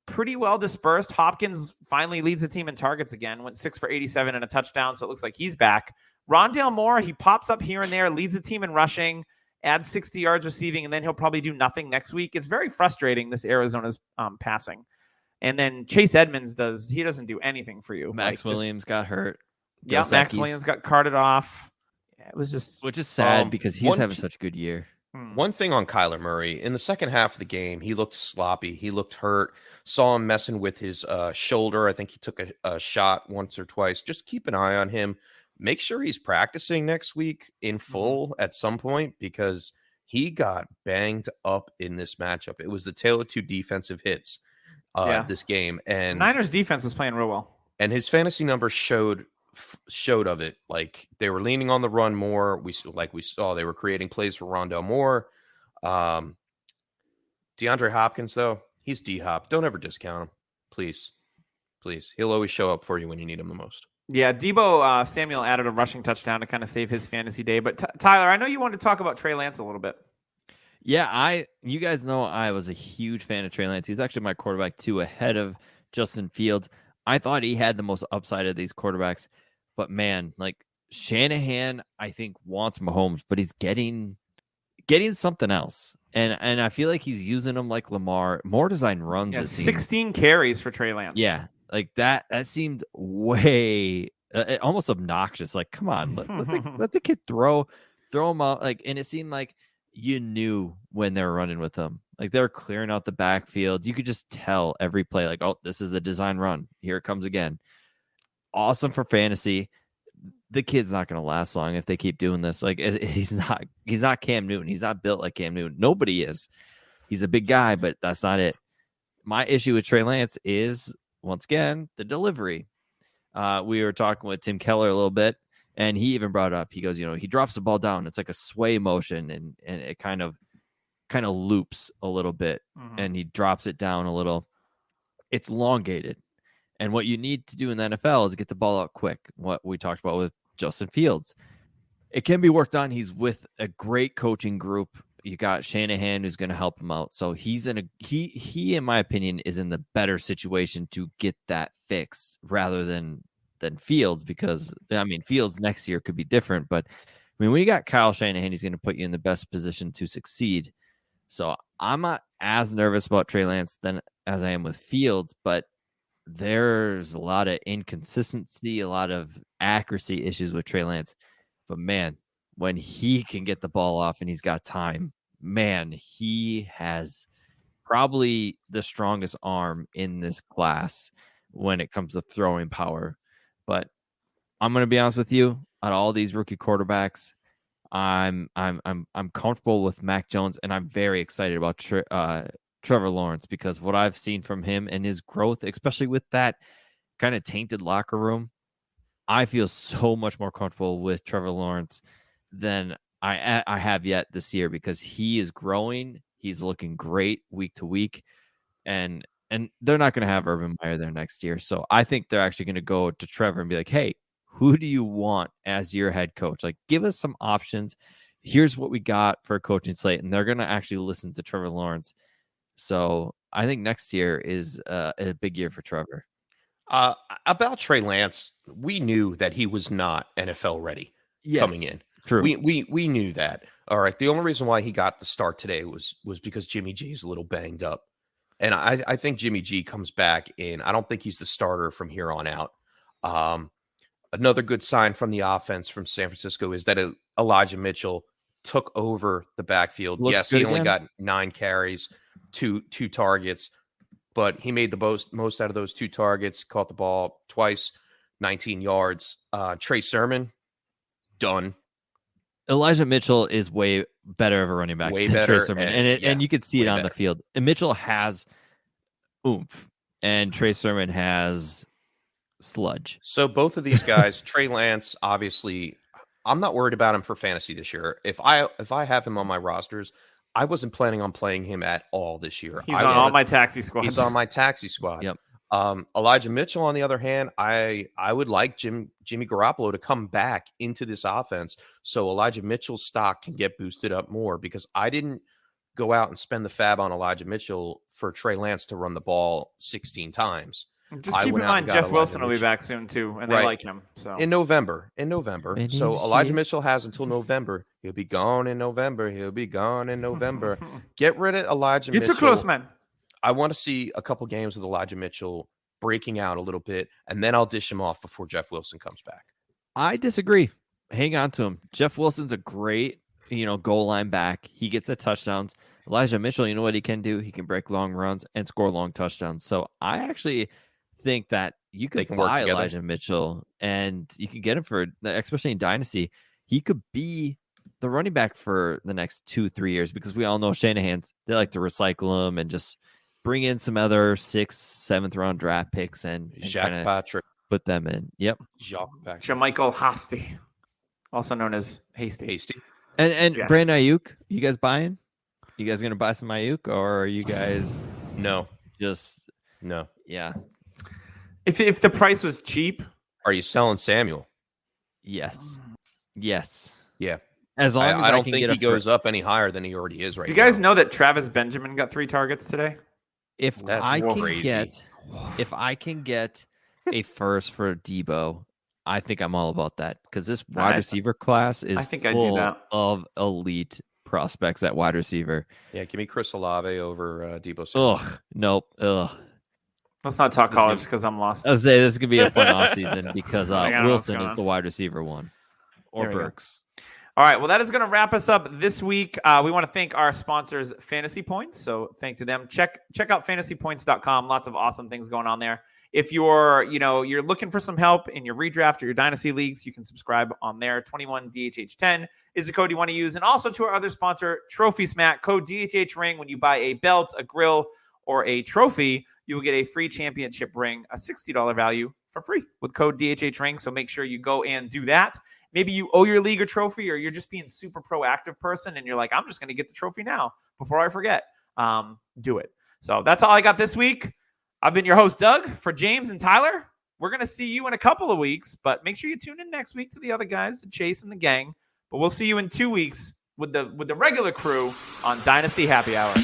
S4: pretty well dispersed. Hopkins finally leads the team in targets again, went 6 for 87 and a touchdown, so it looks like he's back. Rondale Moore, he pops up here and there, leads the team in rushing, adds 60 yards receiving, and then he'll probably do nothing next week. It's very frustrating, this Arizona's passing. And then Chase Edmonds doesn't do anything for you.
S6: Max Williams got hurt.
S4: Yeah, Max Williams got carted off. Yeah, it was just,
S6: which is sad because he's having such a good year.
S5: One thing on Kyler Murray, in the second half of the game, he looked sloppy. He looked hurt. Saw him messing with his shoulder. I think he took a shot once or twice. Just keep an eye on him. Make sure he's practicing next week in full at some point, because he got banged up in this matchup. It was the tale of two defensive hits this game. And
S4: Niners defense was playing real well.
S5: And his fantasy numbers showed of it. Like, they were leaning on the run more. We saw they were creating plays for Rondale Moore. DeAndre Hopkins, though, he's D-Hop. Don't ever discount him. Please. He'll always show up for you when you need him the most.
S4: Yeah, Deebo Samuel added a rushing touchdown to kind of save his fantasy day. But Tyler, I know you wanted to talk about Trey Lance a little bit.
S6: Yeah, you guys know I was a huge fan of Trey Lance. He's actually my quarterback 2 ahead of Justin Fields. I thought he had the most upside of these quarterbacks. But man, like, Shanahan, I think, wants Mahomes, but he's getting something else. And I feel like he's using them like Lamar. More design runs.
S4: Yeah, 16 carries for Trey Lance.
S6: Yeah. Like that seemed way almost obnoxious. Like, come on, let the kid throw him out. Like, and it seemed like you knew when they were running with him. Like, they were clearing out the backfield. You could just tell every play, like, oh, this is a design run. Here it comes again. Awesome for fantasy. The kid's not going to last long if they keep doing this. Like, he's not Cam Newton. He's not built like Cam Newton. Nobody is. He's a big guy, but that's not it. My issue with Trey Lance is, once again, the delivery. We were talking with Tim Keller a little bit, and he even brought it up. He goes, he drops the ball down. It's like a sway motion, and it kind of loops a little bit, and he drops it down a little. It's elongated. And what you need to do in the NFL is get the ball out quick. What we talked about with Justin Fields. It can be worked on. He's with a great coaching group. You got Shanahan who's going to help him out. So he, in my opinion, is in the better situation to get that fixed rather than Fields, because, I mean, Fields next year could be different. But, I mean, when you got Kyle Shanahan, he's going to put you in the best position to succeed. So I'm not as nervous about Trey Lance as I am with Fields, but there's a lot of inconsistency, a lot of accuracy issues with Trey Lance. But, man, when he can get the ball off and he's got time, man, he has probably the strongest arm in this class when it comes to throwing power. But I'm going to be honest with you, out of all these rookie quarterbacks, I'm comfortable with Mac Jones, and I'm very excited about Trevor Lawrence, because what I've seen from him and his growth, especially with that kind of tainted locker room, I feel so much more comfortable with Trevor Lawrence than I have yet this year, because he is growing He's looking great week to week, and they're not going to have Urban Meyer there next year. So I think they're actually going to go to Trevor and be like, hey, who do you want as your head coach? Like, give us some options. Here's what we got for a coaching slate. And they're going to actually listen to Trevor Lawrence. So I think next year is a big year for Trevor.
S5: About Trey Lance, we knew that he was not NFL ready coming in.
S6: True.
S5: We knew that. All right. The only reason why he got the start today was because Jimmy G is a little banged up. And I think Jimmy G comes back in. I don't think he's the starter from here on out. Another good sign from the offense from San Francisco is that Elijah Mitchell took over the backfield. Yes, he only got 9 carries, two targets, but he made the most out of those 2 targets, caught the ball twice, 19 yards. Trey Sermon, done.
S6: Elijah Mitchell is way better of a running back than Trey Sermon. And you could see it on the field. And Mitchell has oomph, and Trey Sermon has sludge.
S5: So both of these guys, Trey Lance, obviously, I'm not worried about him for fantasy this year. If I have him on my rosters, I wasn't planning on playing him at all this year.
S4: He's on all my taxi squads.
S5: He's on my taxi squad.
S6: Yep.
S5: Elijah Mitchell, on the other hand, I would like Jimmy Garoppolo to come back into this offense so Elijah Mitchell's stock can get boosted up more, because I didn't go out and spend the fab on Elijah Mitchell for Trey Lance to run the ball 16 times.
S4: Just keep in mind, Jeff Wilson will be back soon too, and they like him. So in November.
S5: So Elijah Mitchell has until November. He'll be gone in November. Get rid of Elijah Mitchell.
S4: You're too close, man.
S5: I want to see a couple games with Elijah Mitchell breaking out a little bit, and then I'll dish him off before Jeff Wilson comes back.
S6: I disagree. Hang on to him. Jeff Wilson's a great, goal line back. He gets the touchdowns. Elijah Mitchell, you know what he can do? He can break long runs and score long touchdowns. So I actually think that you could buy Elijah Mitchell and you can get him for, especially in Dynasty, he could be the running back for the next 2-3 years, because we all know Shanahan's, they like to recycle him and just bring in some other 6th, 7th round draft picks and
S5: Jack Patrick,
S6: put them in. Yep.
S4: Jermichael Hasty, also known as Hasty.
S6: And yes. Brandon Ayuk, you guys buying? You guys going to buy some Ayuk, or are you guys
S5: no?
S6: Yeah.
S4: If the price was cheap,
S5: are you selling Samuel?
S6: Yes.
S5: Yeah.
S6: As long as
S5: I don't think he goes up any higher than he already is right now.
S4: Do you guys know that Travis Benjamin got 3 targets today?
S6: If I can get a first for Debo, I think I'm all about that, because this wide receiver class is full of elite prospects at wide receiver.
S5: Yeah, give me Chris Olave over Debo
S6: Samuel. Nope.
S4: Let's not talk college because I'm lost.
S6: I'll say this could be a fun offseason because Wilson is the wide receiver one, or Burks.
S4: All right, well, that is going to wrap us up this week. We want to thank our sponsors, Fantasy Points. So thank to them. Check out fantasypoints.com. Lots of awesome things going on there. If you're looking for some help in your redraft or your dynasty leagues, you can subscribe on there. 21DHH10 is the code you want to use. And also to our other sponsor, Trophy Smack, code DHHRing. When you buy a belt, a grill, or a trophy, you will get a free championship ring, a $60 value for free with code DHHRing. So make sure you go and do that. Maybe you owe your league a trophy, or you're just being super proactive person and you're like, I'm just going to get the trophy now before I forget. Do it. So that's all I got this week. I've been your host, Doug. For James and Tyler, we're going to see you in a couple of weeks, but make sure you tune in next week to the other guys, to Chase and the gang. But we'll see you in 2 weeks with the regular crew on Dynasty Happy Hour.